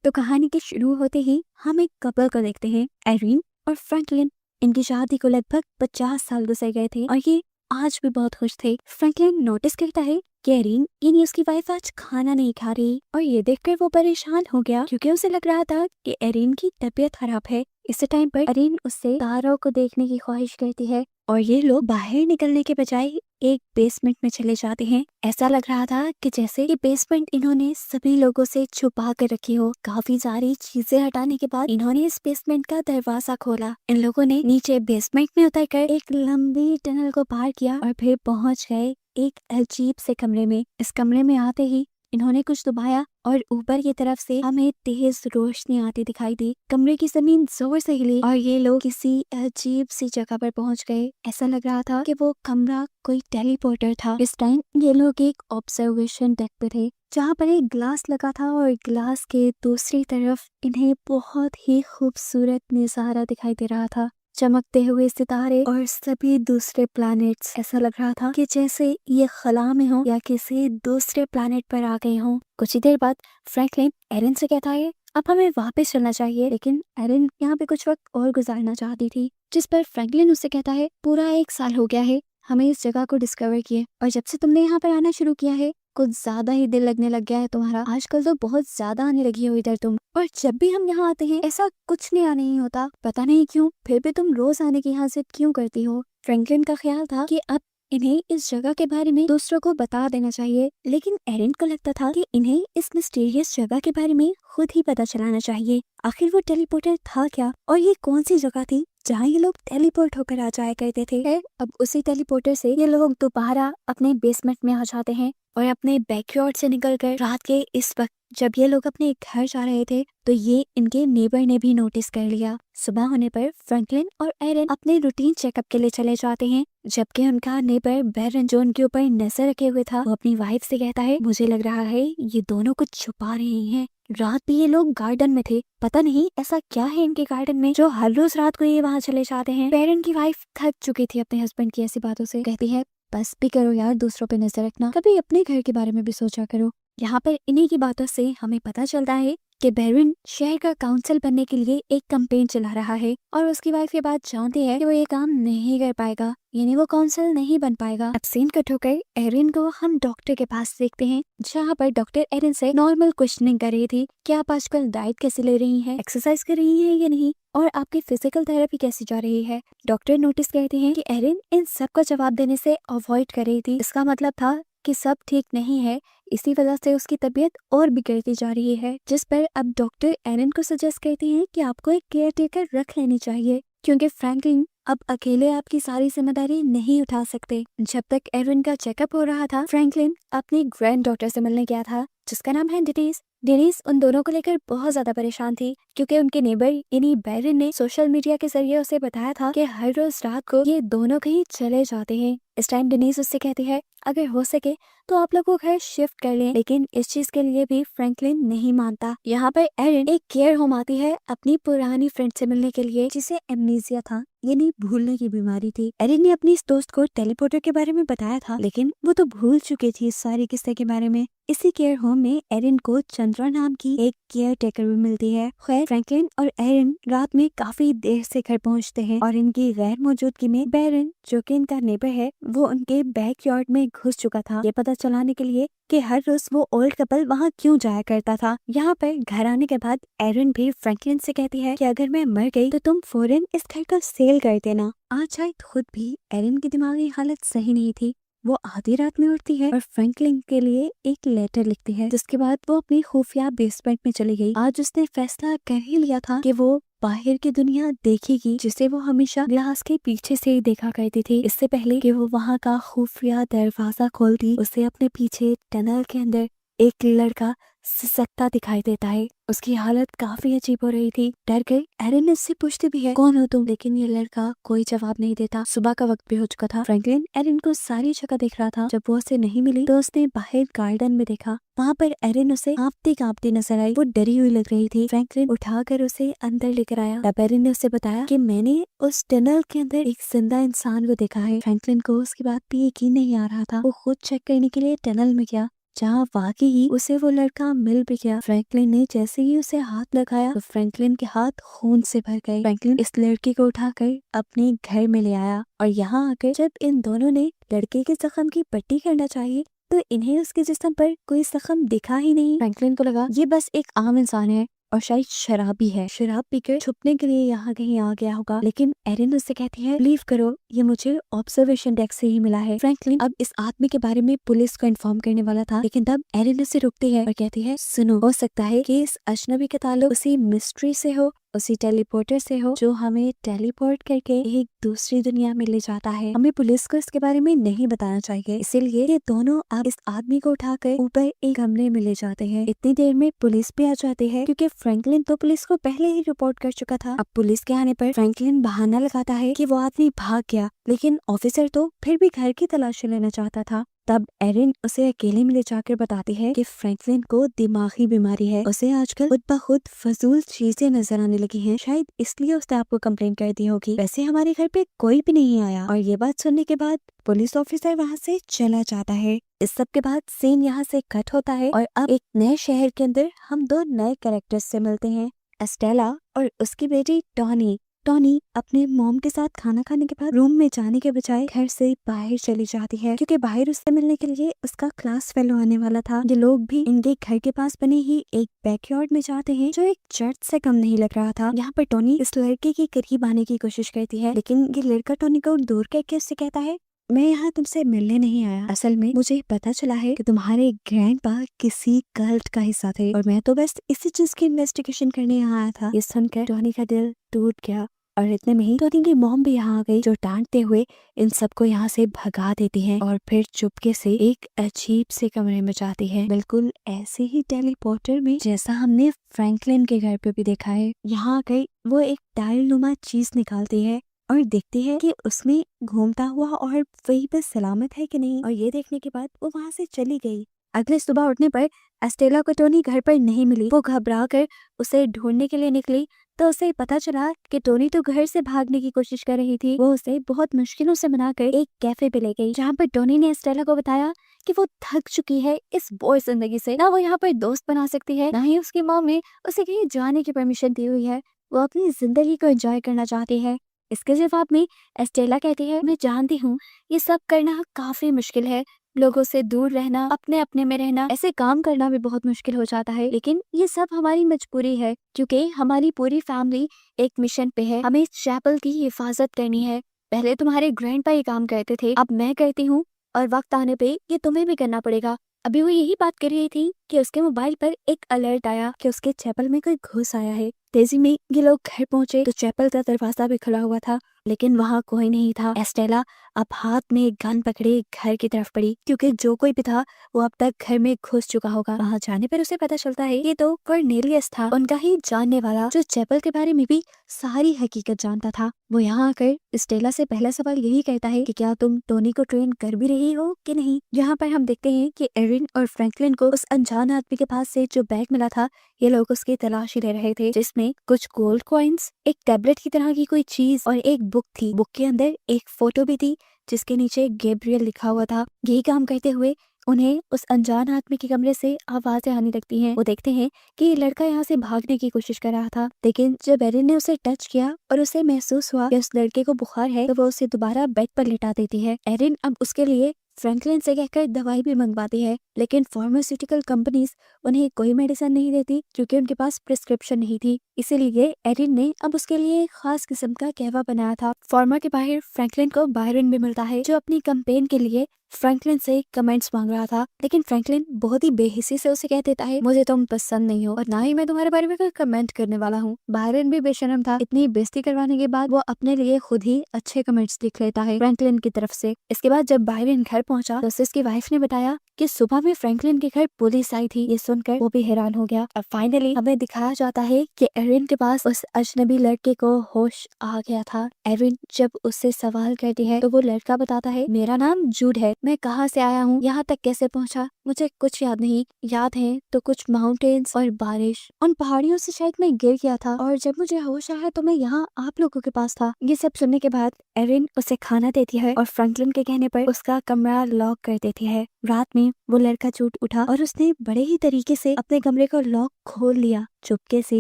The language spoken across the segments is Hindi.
तो कहानी के शुरू होते ही हम एक कपल को देखते हैं, एरिन और फ्रैंकलिन। इनकी शादी को लगभग 50 साल गुजर गए थे और ये आज भी बहुत खुश थे। फ्रैंकलिन नोटिस करता है कि एरिन यानी उसकी वाइफ आज खाना नहीं खा रही और ये देखकर वो परेशान हो गया क्योंकि उसे लग रहा था कि एरिन की तबीयत खराब है। इस टाइम पर एरिन उससे तारों को देखने की ख्वाहिश करती है और ये लोग बाहर निकलने के बजाय एक बेसमेंट में चले जाते हैं। ऐसा लग रहा था कि जैसे ये बेसमेंट इन्होंने सभी लोगों से छुपा कर रखी हो। काफी सारी चीजें हटाने के बाद इन्होंने इस बेसमेंट का दरवाजा खोला। इन लोगों ने नीचे बेसमेंट में उतरकर एक लंबी टनल को पार किया और फिर पहुंच गए एक अजीब से कमरे में। इस कमरे में आते ही इन्होंने कुछ दबाया और ऊपर की तरफ से हमें तेज रोशनी आती दिखाई दी। कमरे की जमीन जोर से हिली और ये लोग किसी अजीब सी जगह पर पहुंच गए। ऐसा लग रहा था कि वो कमरा कोई टेलीपोर्टर था। इस टाइम ये लोग एक ऑब्जर्वेशन डेक पे थे जहाँ पर एक ग्लास लगा था और ग्लास के दूसरी तरफ इन्हें बहुत ही खूबसूरत नजारा दिखाई दे रहा था। चमकते हुए सितारे और सभी दूसरे प्लैनेट्स। ऐसा लग रहा था कि जैसे ये खला में हो या किसी दूसरे प्लैनेट पर आ गए हों। कुछ ही देर बाद फ्रैंकलिन एरिन से कहता है अब हमें वापस चलना चाहिए, लेकिन एरिन यहाँ पे कुछ वक्त और गुजारना चाहती थी। जिस पर फ्रैंकलिन उससे कहता है पूरा 1 साल हो गया है हमें इस जगह को डिस्कवर किए और जब से तुमने यहाँ पर आना शुरू किया है कुछ ज्यादा ही दिल लगने लग गया है तुम्हारा। आजकल तो बहुत ज्यादा आने लगी हो इधर तुम, और जब भी हम यहाँ आते हैं ऐसा कुछ नया नहीं होता। पता नहीं क्यों फिर भी तुम रोज आने की यहाँ जिद क्यों करती हो। फ्रैंकलिन का ख्याल था कि अब इन्हें इस जगह के बारे में दूसरों को बता देना चाहिए, लेकिन एरिन को लगता था कि इन्हें इस मिस्टीरियस जगह के बारे में खुद ही पता चलाना चाहिए। आखिर वो टेलीपोर्टर था क्या और ये कौन सी जगह थी जहाँ ये लोग टेलीपोर्ट होकर आ जाया करते थे। अब उसी टेलीपोर्टर से ये लोग दोबारा अपने बेसमेंट में आ जाते हैं और अपने बैकयार्ड से निकलकर रात के इस वक्त जब ये लोग अपने घर जा रहे थे तो ये इनके नेबर ने भी नोटिस कर लिया। सुबह होने पर फ्रैंकलिन और एरिन अपने रूटीन चेकअप के लिए चले जाते हैं, जबकि उनका नेबर बैरन जो उनके ऊपर नजर रखे हुए था वो अपनी वाइफ से कहता है मुझे लग रहा है ये दोनों कुछ छुपा रहे हैं। रात भी ये लोग गार्डन में थे, पता नहीं ऐसा क्या है इनके गार्डन में जो हर रोज रात को ये वहाँ चले जाते हैं। बैरन की वाइफ थक चुकी थी अपने हस्बैंड की ऐसी बातों से, कहती है बस भी करो यार, दूसरों पे नजर रखना, कभी अपने घर के बारे में भी सोचा करो। यहाँ पर इन्हीं की बातों से हमें पता चलता है कि बैरन शहर का काउंसिल बनने के लिए एक कैंपेन चला रहा है और उसकी वाइफ ये बात जानती है कि वो ये काम नहीं कर पाएगा, यानी वो काउंसिल नहीं बन पाएगा। अब सीन कट होकर एरिन को हम डॉक्टर के पास देखते हैं जहाँ पर डॉक्टर एरिन से नॉर्मल क्वेश्चनिंग कर रही थी कि आप आजकल डाइट कैसे ले रही हैं, एक्सरसाइज कर रही हैं या नहीं, और आपकी फिजिकल थेरेपी कैसी जा रही है। डॉक्टर नोटिस करते हैं कि एरिन इन सब का जवाब देने से अवॉइड कर रही थी। इसका मतलब था कि सब ठीक नहीं है, इसी वजह से उसकी तबीयत और बिगड़ती जा रही है। जिस पर अब डॉक्टर एरिन को सजेस्ट करती हैं कि आपको एक केयर टेकर रख लेनी चाहिए क्योंकि फ्रैंकलिन अब अकेले आपकी सारी जिम्मेदारी नहीं उठा सकते। जब तक एरिन का चेकअप हो रहा था फ्रैंकलिन अपनी ग्रैंड डॉटर से मिलने गया था जिसका नाम है डेनिस। डेनिस उन दोनों को लेकर बहुत ज्यादा परेशान थी क्योंकि उनके नेबर यानी बैरन ने सोशल मीडिया के जरिए उसे बताया था कि हर रोज रात को ये दोनों कहीं चले जाते हैं। इस टाइम डेनिस उससे कहती है अगर हो सके तो आप लोग को घर शिफ्ट कर लें, लेकिन इस चीज के लिए भी फ्रैंकलिन नहीं मानता। यहाँ पर एरिन एक केयर होम आती है अपनी पुरानी फ्रेंड से मिलने के लिए जिसे एमनीजिया था, यानी भूलने की बीमारी थी। एरिन ने अपनी इस दोस्त को टेलीपोर्टर के बारे में बताया था लेकिन वो तो भूल चुकी थी इस सारी किस्से के बारे में। इसी केयर होम में एरिन को चंद्रा नाम की एक केयर टेकर भी मिलती है। खैर फ्रैंकलिन और एरिन रात में काफी देर से घर पहुंचते हैं और इनकी गैर मौजूदगी में बैरन जो कि इनका नेबर है वो उनके बैकयार्ड में घुस चुका था, ये पता चलाने के लिए कि हर रोज वो ओल्ड कपल वहाँ क्यों जाया करता था। यहाँ पर घर आने के बाद एरिन भी फ्रैंकलिन से कहती है कि अगर मैं मर गई तो तुम फौरन इस घर को सेल कर देना। आज शायद खुद भी एरिन की दिमागी हालत सही नहीं थी, वो आधी रात में उठती है और फ्रैंकलिन के लिए एक लेटर लिखती है जिसके बाद वो अपनी खुफिया बेसमेंट में चली गई। आज उसने फैसला कर ही लिया था कि वो बाहर की दुनिया देखेगी जिसे वो हमेशा ग्लास के पीछे से ही देखा करती थी। इससे पहले कि वो वहाँ का खुफिया दरवाजा खोलती उसे अपने पीछे टनल के अंदर एक लड़का सिसकता दिखाई देता है। उसकी हालत काफी अजीब हो रही थी। डर गई एरिन इससे पूछती भी है कौन हो तुम, लेकिन ये लड़का कोई जवाब नहीं देता। सुबह का वक्त भी हो चुका था। फ्रैंकलिन एरिन को सारी जगह देख रहा था। जब वो उसे नहीं मिली तो उसने बाहर गार्डन में देखा, वहाँ पर एरिन उसे कांपती कांपती नजर आई। वो डरी हुई लग रही थी। फ्रैंकलिन उठाकर उसे अंदर लेकर आया। तब एरिन ने उसे बताया कि मैंने उस टनल के अंदर एक जिंदा इंसान को देखा है। फ्रैंकलिन को उसकी बात पे यकीन नहीं आ रहा था। वो खुद चेक करने के लिए टनल में गया जहाँ वाकई ही उसे वो लड़का मिल भी गया। फ्रैंकलिन ने जैसे ही उसे हाथ लगाया तो फ्रैंकलिन के हाथ खून से भर गए। फ्रैंकलिन इस लड़की को उठाकर अपने घर में ले आया और यहाँ आकर जब इन दोनों ने लड़के के जख्म की पट्टी करना चाहिए तो इन्हें उसके जिस्म पर कोई जख्म दिखा ही नहीं। फ्रैंकलिन को लगा ये बस एक आम इंसान है और शायद शराबी है, शराब पीकर छुपने के लिए यहाँ कहीं आ गया होगा। लेकिन एरिन उससे कहती है बिलीव करो ये मुझे ऑब्जर्वेशन डेस्क से ही मिला है। फ्रैंकलिन अब इस आदमी के बारे में पुलिस को इन्फॉर्म करने वाला था, लेकिन तब एरिन उसे रोकती है और कहती है सुनो, हो सकता है कि इस अजनबी का ताल्लुक उसी मिस्ट्री से हो, उसी टेलीपोर्टर से हो जो हमें टेलीपोर्ट करके एक दूसरी दुनिया में ले जाता है। हमें पुलिस को इसके बारे में नहीं बताना चाहिए। इसीलिए ये दोनों अब इस आदमी को उठाकर ऊपर एक कमरे में ले जाते हैं। इतनी देर में पुलिस भी आ जाती है क्योंकि फ्रैंकलिन तो पुलिस को पहले ही रिपोर्ट कर चुका था। अब पुलिस के आने पर फ्रैंकलिन बहाना लगाता है कि वो आदमी भाग गया, लेकिन ऑफिसर तो फिर भी घर की तलाशी लेना चाहता था। तब एरिन उसे अकेले में ले जाकर बताती है कि फ्रैंकलिन को दिमागी बीमारी है, उसे आजकल खुद ब खुद फजूल चीजें नजर आने लगी हैं, शायद इसलिए उसने आपको कंप्लेन कर दी होगी। वैसे हमारे घर पे कोई भी नहीं आया। और ये बात सुनने के बाद पुलिस ऑफिसर वहाँ से चला जाता है। इस सब के बाद सीन यहाँ से कट होता है और अब एक नए शहर के अंदर हम दो नए कैरेक्टर्स से मिलते हैं, एस्टेला और उसकी बेटी टॉनी। टॉनी अपने मॉम के साथ खाना खाने के बाद रूम में जाने के बजाय घर से बाहर चली जाती है क्योंकि बाहर उससे मिलने के लिए उसका क्लास फेलो आने वाला था। ये लोग भी इनके घर के पास बने ही एक बैकयार्ड में जाते हैं जो एक चर्च से कम नहीं लग रहा था। यहाँ पर टॉनी इस लड़के के करीब आने की कोशिश करती है, लेकिन ये लड़का टॉनी को दूर करके उससे कहता है मैं यहाँ तुमसे मिलने नहीं आया, असल में मुझे पता चला है कि तुम्हारे ग्रैंडपा किसी कल्ट का हिस्सा थे और मैं तो बस इसी चीज की इन्वेस्टिगेशन करने यहाँ आया था। ये सुनकर टॉनी का दिल टूट गया और इतने में ही टॉनी की मॉम भी यहाँ आ गई जो डांटते हुए इन सबको यहाँ से भगा देती है और फिर चुपके से एक अजीब से कमरे में जाती है, बिल्कुल ऐसे ही टेलीपोर्टर में जैसा हमने फ्रैंकलिन के घर पे भी देखा है। यहाँ गई वो एक टाइल नुमा चीज निकालती है और देखती है कि उसमें घूमता हुआ और वही पे सलामत है कि नहीं, और ये देखने के बाद वो वहाँ से चली गई। अगले सुबह उठने पर एस्टेला को टोनी घर पर नहीं मिली। वो घबरा कर उसे ढूंढने के लिए निकली तो उसे पता चला कि टोनी तो घर से भागने की कोशिश कर रही थी। वो उसे बहुत मुश्किलों से मनाकर एक कैफे पे ले गई जहाँ पर टोनी ने एस्टेला को बताया कि वो थक चुकी है इस बोर जिंदगी से, ना वो यहाँ पर दोस्त बना सकती है, ना ही उसकी मॉम ने उसे कहीं जाने की परमिशन दी हुई है। वो अपनी जिंदगी को एंजॉय करना चाहती है। इसके जवाब में एस्टेला कहती है मैं जानती हूँ ये सब करना काफी मुश्किल है, लोगों से दूर रहना, अपने अपने में रहना, ऐसे काम करना भी बहुत मुश्किल हो जाता है, लेकिन ये सब हमारी मजबूरी है क्योंकि हमारी पूरी फैमिली एक मिशन पे है। हमें इस चैपल की हिफाजत करनी है। पहले तुम्हारे ग्रैंडपा ये काम करते थे, अब मैं करती हूँ और वक्त आने पे ये तुम्हें भी करना पड़ेगा। अभी वो यही बात कर रही थी कि उसके मोबाइल पर एक अलर्ट आया कि उसके चैपल में कोई घुस आया है। तेजी में ये लोग घर पहुंचे तो चैपल का दरवाजा भी खुला हुआ था, लेकिन वहाँ कोई नहीं था। एस्टेला अब हाथ में एक गन पकड़े घर की तरफ पड़ी क्योंकि जो कोई भी था वो अब तक घर में घुस चुका होगा। वहाँ जाने पर उसे पता चलता है ये तो कॉर्नेलियस था, उनका ही जानने वाला जो चैपल के बारे में भी सारी हकीकत जानता था। वो यहाँ आकर एस्टेला से पहला सवाल यही कहता है कि क्या तुम टोनी को ट्रेन कर भी रही हो कि नहीं। यहाँ पर हम देखते हैं कि एरिन और फ्रैंकलिन को उस अनजान आदमी के पास से जो बैग मिला था ये लोग उसकी तलाशी ले रहे थे, जिसमें कुछ गोल्ड कॉइन्स, एक टैबलेट की तरह की कोई चीज और एक बुक थी। बुक के अंदर एक फोटो भी थी जिसके नीचे गैब्रियल लिखा हुआ था। यही काम करते हुए उन्हें उस अनजान आदमी के कमरे से आवाजें आने लगती हैं। वो देखते हैं कि ये लड़का यहाँ से भागने की कोशिश कर रहा था, लेकिन जब एरिन ने उसे टच किया और उसे महसूस हुआ कि उस लड़के को बुखार है तो वो उसे दोबारा बेड पर लिटा देती है। एरिन अब उसके लिए फ्रैंकलिन से कहकर दवाई भी मंगवाती है, लेकिन फार्मास्यूटिकल कंपनीज उन्हें कोई मेडिसिन नहीं देती क्योंकि उनके पास प्रिस्क्रिप्शन नहीं थी। इसीलिए एरिन ने अब उसके लिए एक खास किस्म का कहवा बनाया था। फार्मा के बाहर फ्रैंकलिन को बायरन भी मिलता है जो अपनी कैंपेन के लिए फ्रैंकलिन से कमेंट्स मांग रहा था, लेकिन फ्रैंकलिन बहुत ही बेहिसी से उसे कह देता है मुझे तुम पसंद नहीं हो और ना ही मैं तुम्हारे बारे में कोई कमेंट करने वाला हूँ। बायरन भी बेशरम था, इतनी बेइज्जती करवाने के बाद वो अपने लिए खुद ही अच्छे कमेंट्स लिख लेता है फ्रैंकलिन की तरफ से। इसके बाद जब बायरन घर पहुंचा तो उसकी वाइफ ने बताया कि सुबह में फ्रैंकलिन के घर पुलिस आई थी। ये सुनकर वो भी हैरान हो गया। अब फाइनली हमें दिखाया जाता है कि एरिन के पास उस अजनबी लड़के को होश आ गया था। एरिन जब उससे सवाल करती है तो वो लड़का बताता है मेरा नाम जूड है, मैं कहाँ से आया हूँ, यहाँ तक कैसे पहुँचा मुझे कुछ याद नहीं, याद है तो कुछ माउंटेन्स और बारिश, उन पहाड़ियों से शायद मैं गिर गया था और जब मुझे होश आया तो मैं यहाँ आप लोगों के पास था। ये सब सुनने के बाद एरिन उसे खाना देती है और फ्रैंकलिन के कहने पर उसका कमरा लॉक कर देती है। रात में वो लड़का जूड उठा और उसने बड़े ही तरीके से अपने कमरे का लॉक खोल लिया। चुपके से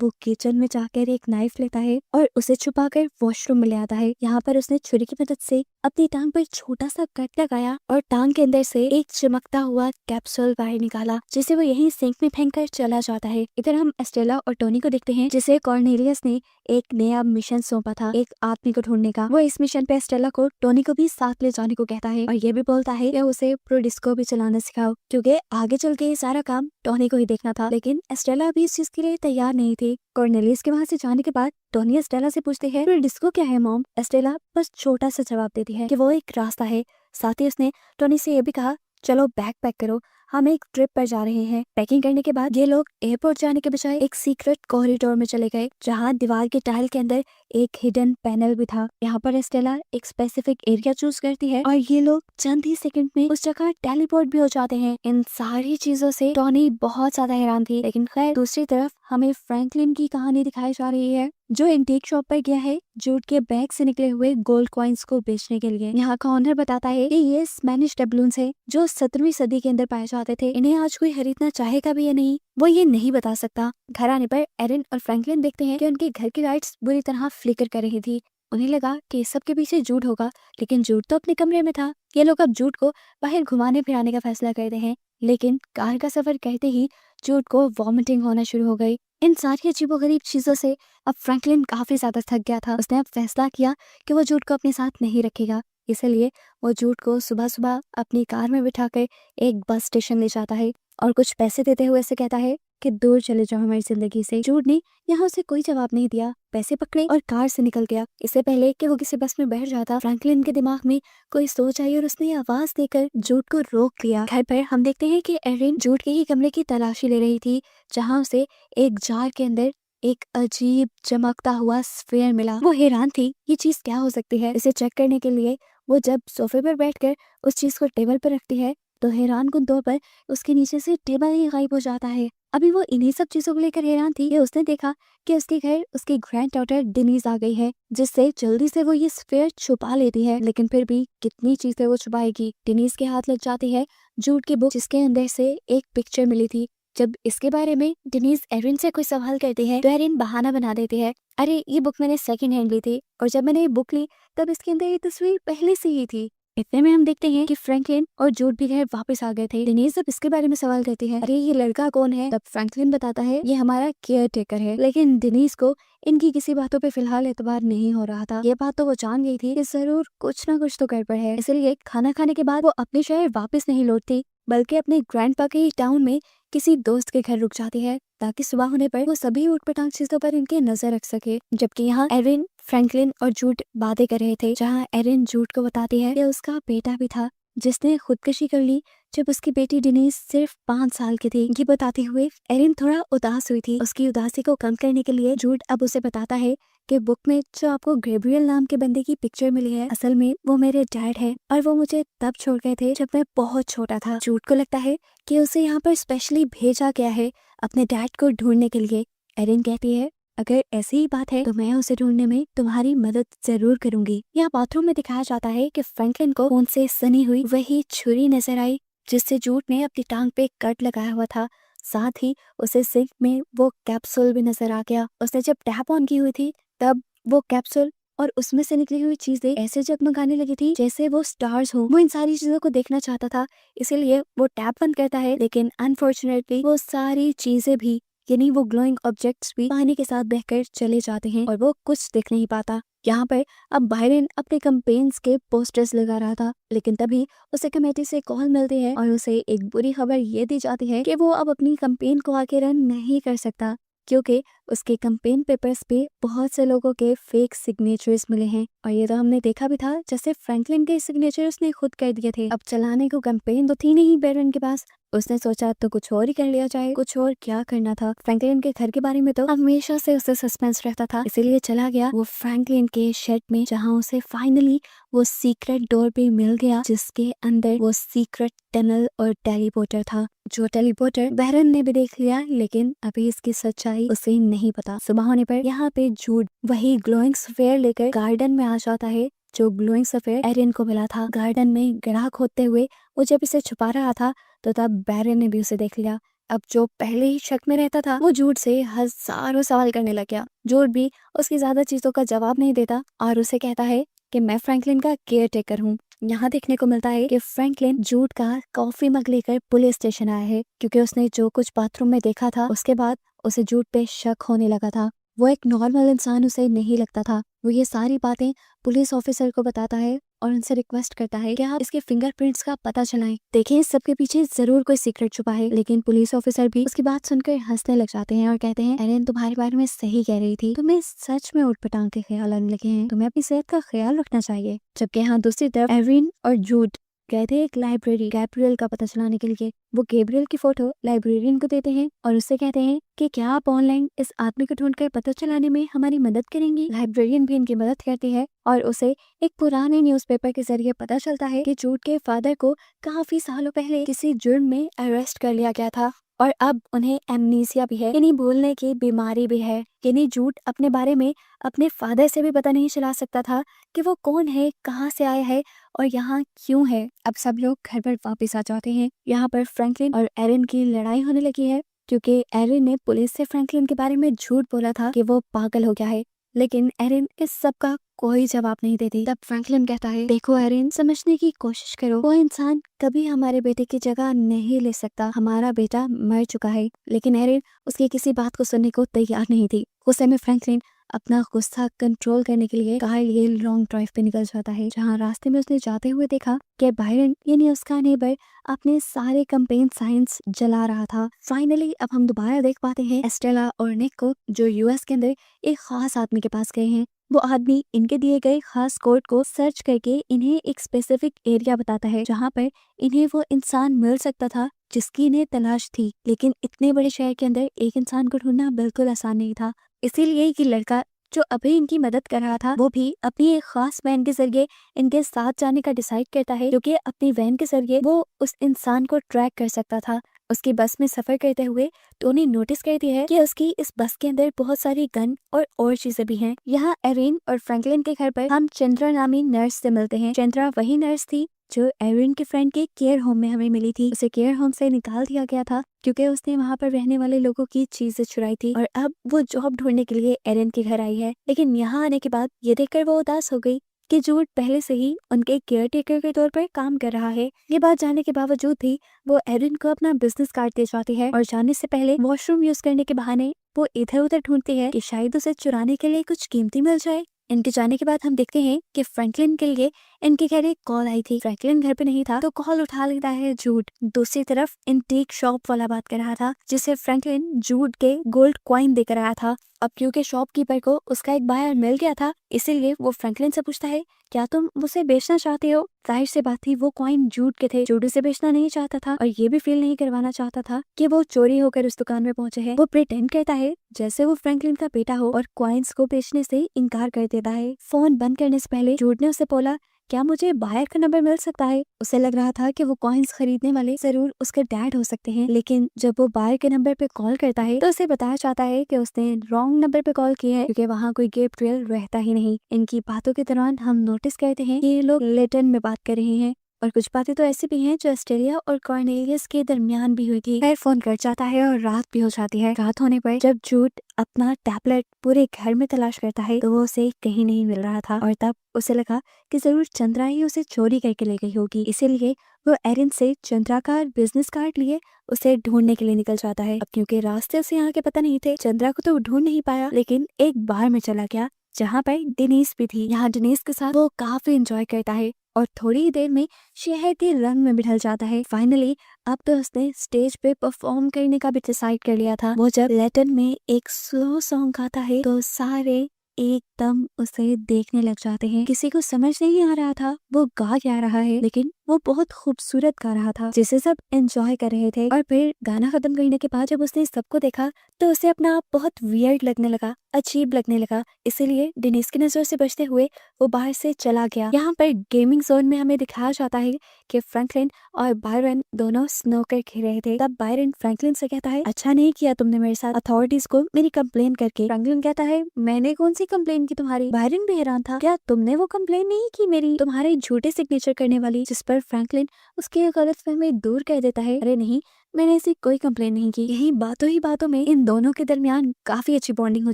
वो किचन में जाकर एक नाइफ लेता है और उसे छुपाकर वॉशरूम में ले आता है। यहाँ पर उसने छुरी की मदद से अपनी टांग पर छोटा सा कट लगाया और टांग के अंदर से एक चमकता हुआ कैप्सूल बाहर निकाला, जिसे वो यहीं सिंक में फेंक चला जाता है। इधर हम एस्टेला और टोनी को देखते हैं, जिसे कॉर्नेलियस ने एक नया मिशन सौंपा था एक आदमी को ढूंढने का। वो इस मिशन पे एस्टेला को टोनी को भी साथ ले जाने को कहता है और ये भी बोलता है कि उसे प्रो डिस्को भी चलाना सिखाओ, क्योंकि आगे चल के ये सारा काम टोनी को ही देखना था। लेकिन एस्टेला भी इस चीज के लिए तैयार नहीं थी। कॉर्नेलियस के वहाँ से जाने के बाद टोनी एस्टेला से पूछते हैं, प्रो डिस्को क्या है मॉम? एस्टेला बस छोटा सा जवाब देती है कि वो एक रास्ता है। साथ ही उसने टोनी से ये भी कहा, चलो बैग पैक करो, हम एक ट्रिप पर जा रहे हैं। पैकिंग करने के बाद ये लोग एयरपोर्ट जाने के बजाय एक सीक्रेट कॉरिडोर में चले गए, जहाँ दीवार के टाइल के अंदर एक हिडन पैनल भी था। यहाँ पर एस्टेला एक स्पेसिफिक एरिया चूज करती है और ये लोग चंद ही सेकंड में उस जगह टेलीपोर्ट भी हो जाते हैं। इन सारी चीजों से टोनी बहुत ज्यादा हैरान थी। लेकिन खैर दूसरी तरफ हमें फ्रैंकलिन की कहानी दिखाई जा रही है, जो एंटीक शॉप पर गया है जूड के बैग से निकले हुए गोल्ड कॉइन्स को बेचने के लिए। यहाँ का ऑनर बताता है कि ये स्पेनिश डबलून्स है जो 17वीं सदी के अंदर पाए जाते थे। इन्हें आज कोई खरीदना चाहेगा भी या नहीं, वो ये नहीं बता सकता। घर आने पर एरिन और फ्रैंकलिन देखते हैं कि उनके घर की लाइट्स बुरी तरह फ्लिकर कर रही थी। उन्हें लगा कि इस सब के पीछे जूड होगा, लेकिन जूड तो अपने कमरे में था। ये लोग अब जूड को बाहर घुमाने फिराने का फैसला करते हैं, लेकिन कार का सफर करते ही जूड को वॉमिटिंग होना शुरू हो गई। इन सारी अजीबोगरीब चीजों से अब फ्रैंकलिन काफी ज्यादा थक गया था। उसने अब फैसला किया कि वो जूड को अपने साथ नहीं रखेगा, इसलिए वो जूड को सुबह सुबह अपनी कार में बिठाकर एक बस स्टेशन ले जाता है और कुछ पैसे देते हुए से कहता है कि दूर चले जाओ हमारी जिंदगी से। जूड ने यहाँ उसे कोई जवाब नहीं दिया, पैसे पकड़े और कार से निकल गया। इससे पहले कि वो किसी बस में बैठ जाता, फ्रैंकलिन के दिमाग में कोई सोच आई और उसने आवाज देकर जूड को रोक लिया। घर पर हम देखते हैं कि एरिन जूड के ही कमरे की तलाशी ले रही थी, जहाँ उसे एक जार के अंदर एक अजीब चमकता हुआ स्फीयर मिला। वो हैरान थी, ये चीज क्या हो सकती है। इसे चेक करने के लिए वो जब सोफे पर बैठकर उस चीज को टेबल पर रखती है तो हैरान कुन तौर पर उसके नीचे से टेबल ही गायब हो जाता है। अभी वो इन्हीं सब चीजों को लेकर हैरान थी कि उसने देखा कि उसके घर उसकी ग्रैंड डॉटर डिनीज आ गई है, जिससे जल्दी से वो ये स्फीयर छुपा लेती है। लेकिन फिर भी कितनी चीजें वो छुपाएगी। डिनीज के हाथ लग जाती है जूड की बुक, जिसके अंदर से एक पिक्चर मिली थी। जब इसके बारे में डिनीज एरिन से कोई सवाल करती है तो एरिन बहाना बना देती है, अरे ये बुक मैंने सेकंड हैंड ली थी और जब मैंने ये बुक ली तब इसके अंदर ये तस्वीर पहले से ही थी। इतने में हम देखते हैं कि फ्रैंकलिन और जूड भी घर वापस आ गए थे। डिनीज जब इसके बारे में सवाल करती है, अरे ये लड़का कौन है, तब फ्रैंकलिन बताता है ये हमारा केयर टेकर है। लेकिन डिनीज को इनकी किसी बातों पे फिलहाल एतबार नहीं हो रहा था। ये बात तो वो जान गई थी कि जरूर कुछ ना कुछ तो गड़बड़ है, इसलिए खाना खाने के बाद वो अपने शहर वापस नहीं लौटती, बल्कि अपने ग्रैंडपा के टाउन में किसी दोस्त के घर रुक जाती है, ताकि सुबह होने पर वो सभी ऊटपटांग चीजों पर इनकी नजर रख सके। जबकि यहाँ एरिन, फ्रैंकलिन और जूड बातें कर रहे थे, जहाँ एरिन जूड को बताती है कि उसका बेटा भी था जिसने खुदकुशी कर ली जब उसकी बेटी डिनीज सिर्फ 5 साल की थी। ये बताते हुए एरिन थोड़ा उदास हुई थी। उसकी उदासी को कम करने के लिए जूड अब उसे बताता है कि बुक में जो आपको गैब्रियल नाम के बंदे की पिक्चर मिली है, असल में वो मेरे डैड है और वो मुझे तब छोड़ गए थे जब मैं बहुत छोटा था। जूड को लगता है कि उसे यहाँ पर स्पेशली भेजा गया है अपने डैड को ढूंढने के लिए। एरिन कहती है, अगर ऐसी ही बात है तो मैं उसे ढूंढने में तुम्हारी मदद जरूर करूंगी। यहाँ बाथरूम में दिखाया जाता है कि फ्रैंकलिन को खून से सनी हुई वही छुरी नजर आई जिससे जूड ने अपनी टांग पे कट लगाया हुआ था। साथ ही उसे सिंक में वो कैप्सूल भी नजर आ गया। उसने जब टैप ऑन की हुई थी तब वो कैप्सूल और उसमें से निकली हुई चीजें ऐसे जगमगाने लगी थी जैसे वो स्टार्स हो। वो इन सारी चीजों को देखना चाहता था, इसीलिए वो टैप बंद करता है, लेकिन अनफॉर्चुनेटली वो सारी चीजें भी यानी वो ग्लोइंग ऑब्जेक्ट्स भी पानी के साथ बहकर चले जाते हैं और वो कुछ दिख नहीं पाता। यहाँ पर अब बायरन अपने कैंपेन्स के पोस्टर्स लगा रहा था, लेकिन तभी उसे कमेटी से कॉल मिलती है और उसे एक बुरी खबर ये दी जाती है कि वो अब अपनी कैंपेन को आगे रन नहीं कर सकता, क्योंकि उसके कैंपेन पेपर्स पे बहुत से लोगों के फेक सिग्नेचर्स मिले हैं। और ये तो हमने देखा भी था, जैसे फ्रैंकलिन के सिग्नेचर उसने खुद कर दिए थे। अब चलाने को कैंपेन तो थी नहीं बैरन के पास, उसने सोचा तो कुछ और ही कर लिया जाए। कुछ और क्या करना था। फ्रैंकलिन के घर के बारे में तो हमेशा से उसे सस्पेंस रहता था, इसीलिए चला गया वो फ्रैंकलिन के शेड में, जहाँ उसे फाइनली वो सीक्रेट डोर भी मिल गया जिसके अंदर वो सीक्रेट टनल और टेलीपोर्टर था, जो टेलीपोर्टर बैरन ने भी देख लिया, लेकिन अभी इसकी सच्चाई उसे नहीं पता। सुबह होने पर यहाँ पे जूड वही ग्लोइंग स्फीयर लेकर गार्डन में आ जाता है जो ग्लोइंग सफेयर एरिन को मिला था। गार्डन में गड्ढा खोदते हुए वो जब इसे छुपा रहा था तो तब बैरन ने भी उसे देख लिया। अब जो पहले ही शक में रहता था वो जूड से हजारों सवाल करने लग गया। जूड भी उसकी ज्यादा चीजों का जवाब नहीं देता और उसे कहता है कि मैं फ्रैंकलिन का केयर टेकर हूँ। यहाँ देखने को मिलता है कि फ्रैंकलिन जूड का कॉफी मग लेकर पुलिस स्टेशन आया है, क्योंकि उसने जो कुछ बाथरूम में देखा था उसके बाद उसे जूड पे शक होने लगा था। वो एक नॉर्मल इंसान उसे नहीं लगता था। वो ये सारी बातें पुलिस ऑफिसर को बताता है और उनसे रिक्वेस्ट करता है कि आप इसके फिंगरप्रिंट्स का पता चलाएं। देखें, इस सब के पीछे जरूर कोई सीक्रेट छुपा है। लेकिन पुलिस ऑफिसर भी उसकी बात सुनकर हंसने लग जाते हैं और कहते हैं, एरिन तुम्हारे बारे में सही कह रही थी, तुम्हें सच में ऊटपटांग के ख्याल आने लगे हैं, तुम्हें अपनी सेहत का ख्याल रखना चाहिए। जबकि यहाँ दूसरी तरफ एरिन और जूड गए थे एक लाइब्रेरी गैब्रियल का पता चलाने के लिए। वो गैब्रियल की फोटो लाइब्रेरियन को देते हैं और उससे कहते हैं कि क्या आप ऑनलाइन इस आदमी को ढूंढकर पता चलाने में हमारी मदद करेंगी। लाइब्रेरियन भी इनकी मदद करती है और उसे एक पुराने न्यूज़पेपर के जरिए पता चलता है कि जूड के फादर को काफी सालों पहले किसी जुर्म में अरेस्ट कर लिया गया था और अब उन्हें एमनीसिया भी है, यानी भूलने की बीमारी भी है। यानी जूड अपने बारे में अपने फादर से भी पता नहीं चला सकता था कि वो कौन है, कहाँ से आया है और यहाँ क्यों है। अब सब लोग घर पर वापस आ जाते हैं। यहाँ पर फ्रैंकलिन और एरिन की लड़ाई होने लगी है, क्योंकि एरिन ने पुलिस से फ्रैंकलिन के बारे में झूठ बोला था कि वो पागल हो गया है। लेकिन एरिन इस सब का कोई जवाब नहीं देती। तब फ्रैंकलिन कहता है, देखो एरिन, समझने की कोशिश करो, वो इंसान कभी हमारे बेटे की जगह नहीं ले सकता। हमारा बेटा मर चुका है। लेकिन एरिन उसकी किसी बात को सुनने को तैयार नहीं थी। गुस्से में फ्रैंकलिन अपना गुस्सा कंट्रोल करने के लिए कार लिए लॉन्ग ड्राइव पे निकल जाता है, जहाँ रास्ते में उसने जाते हुए देखा कि बायरन यानी उसका नेबर अपने सारे कैंपेन साइंस जला रहा था। फाइनली अब हम दोबारा देख पाते हैं एस्टेला और निक को, जो यूएस के अंदर एक खास आदमी के पास गए हैं। वो आदमी इनके दिए गए खास कोड को सर्च करके इन्हें एक स्पेसिफिक एरिया बताता है, जहाँ पर इन्हें वो इंसान मिल सकता था जिसकी इन्हें तलाश थी। लेकिन इतने बड़े शहर के अंदर एक इंसान को ढूंढना बिल्कुल आसान नहीं था। इसीलिए ये लड़का जो अभी इनकी मदद कर रहा था वो भी अपनी एक खास वैन के जरिए इनके साथ जाने का डिसाइड करता है, क्योंकि अपनी वैन के जरिए वो उस इंसान को ट्रैक कर सकता था। उसकी बस में सफर करते हुए तो उन्हें नोटिस करती है कि उसकी इस बस के अंदर बहुत सारी गन और चीजें भी हैं। यहाँ एरिन और फ्रैंकलिन के घर पर हम चंद्रा नामी नर्स से मिलते हैं। चंद्रा वही नर्स थी जो एरिन के फ्रेंड के केयर होम में हमें मिली थी। उसे केयर होम से निकाल दिया गया था क्योंकि उसने वहाँ पर रहने वाले लोगों की चीजें चुराई थी और अब वो जॉब ढूंढने के लिए एरिन के घर आई है। लेकिन यहाँ आने के बाद ये देखकर वो उदास हो गई कि जूड पहले से ही उनके केयर टेकर के तौर पर काम कर रहा है। ये बात जानने के बावजूद भी वो एरिन को अपना बिजनेस कार्ड दे जाती है और जाने से पहले वॉशरूम यूज करने के बहाने वो इधर उधर ढूंढती है कि शायद उसे चुराने के लिए कुछ कीमती मिल जाए। इनके जाने के बाद हम देखते हैं कि फ्रैंकलिन के लिए इनके घर एक कॉल आई थी। फ्रैंकलिन घर पे नहीं था तो कॉल उठा लेता है जूड। दूसरी तरफ इंटीक शॉप वाला बात कर रहा था, जिसे फ्रैंकलिन जूड के गोल्ड कॉइन देकर आया था। अब क्योंकि शॉपकीपर को उसका एक बायर मिल गया था, इसीलिए वो फ्रैंकलिन से पूछता है, क्या तुम उसे बेचना चाहते हो। जाहिर सी बात थी वो कॉइन जूड के थे। जूड उसे बेचना नहीं चाहता था और ये भी फील नहीं करवाना चाहता था कि वो चोरी होकर उस दुकान में पहुंचे हैं। वो प्रिटेंड करता है जैसे वो फ्रैंकलिन का बेटा हो और कॉइन्स को बेचने से इनकार कर देता है। फोन बंद करने से पहले जूड ने उसे बोला, क्या मुझे बायर का नंबर मिल सकता है। उसे लग रहा था कि वो कॉइन्स खरीदने वाले जरूर उसके डैड हो सकते हैं, लेकिन जब वो बायर के नंबर पे कॉल करता है तो उसे बताया जाता है कि उसने रॉन्ग नंबर पे कॉल किया है, क्योंकि वहाँ कोई गैब्रियल रहता ही नहीं। इनकी बातों के दौरान हम नोटिस करते हैं कि ये लोग लैटिन में बात कर रहे हैं और कुछ बातें तो ऐसी भी हैं जो ऑस्ट्रेलिया और कॉर्नेलियस के दरमियान भी हुई थी। खैर फोन कट जाता है और रात भी हो जाती है। रात होने पर जब जूड अपना टैबलेट पूरे घर में तलाश करता है तो वो उसे कहीं नहीं मिल रहा था और तब उसे लगा कि जरूर चंद्रा ही उसे चोरी करके ले गई होगी। इसीलिए वो एरिन से चंद्रा का बिजनेस कार्ड लिए उसे ढूंढने के लिए निकल जाता है। अब क्योंकि रास्ते उसे यहाँ के पता नहीं थे, चंद्रा को तो ढूंढ नहीं पाया, लेकिन एक बार में चला गया जहाँ पर डिनीस भी थी। यहाँ डिनीस के साथ वो काफी एंजॉय करता है और थोड़ी ही देर में शहर के रंग में भी ढल जाता है। फाइनली अब तो उसने स्टेज पे परफॉर्म करने का भी डिसाइड कर लिया था। वो जब लैटिन में एक स्लो सॉन्ग गाता है तो सारे एकदम उसे देखने लग जाते हैं। किसी को समझ नहीं आ रहा था वो गा क्या रहा है, लेकिन वो बहुत खूबसूरत गा रहा था जिसे सब एंजॉय कर रहे थे। और फिर गाना खत्म करने के बाद जब उसने सबको देखा तो उसे अपना आप बहुत वियर्ड लगने लगा, अजीब लगने लगा। इसीलिए डेनिस की नजर से बचते हुए वो बाहर से चला गया। यहाँ पर गेमिंग जोन में हमें दिखाया जाता है कि फ्रैंकलिन और बायरन दोनों स्नूकर खेल रहे थे। तब बायरन फ्रैंकलिन से कहता है, अच्छा नहीं किया तुमने मेरे साथ अथॉरिटीज को मेरी कंप्लेन करके। फ्रैंकलिन कहता है, मैंने कौन सी कंप्लेन की तुम्हारी? बायरन भी हैरान था, क्या तुमने वो कंप्लेन नहीं की मेरी, तुम्हारे झूठे सिग्नेचर करने वाली? जिस पर फ्रैंकलिन उसकी गलतफहमी दूर कर देता है, अरे नहीं, मैंने ऐसी कोई कंप्लेन नहीं की। यही बातों ही बातों में इन दोनों के दरमियान काफी अच्छी बॉन्डिंग हो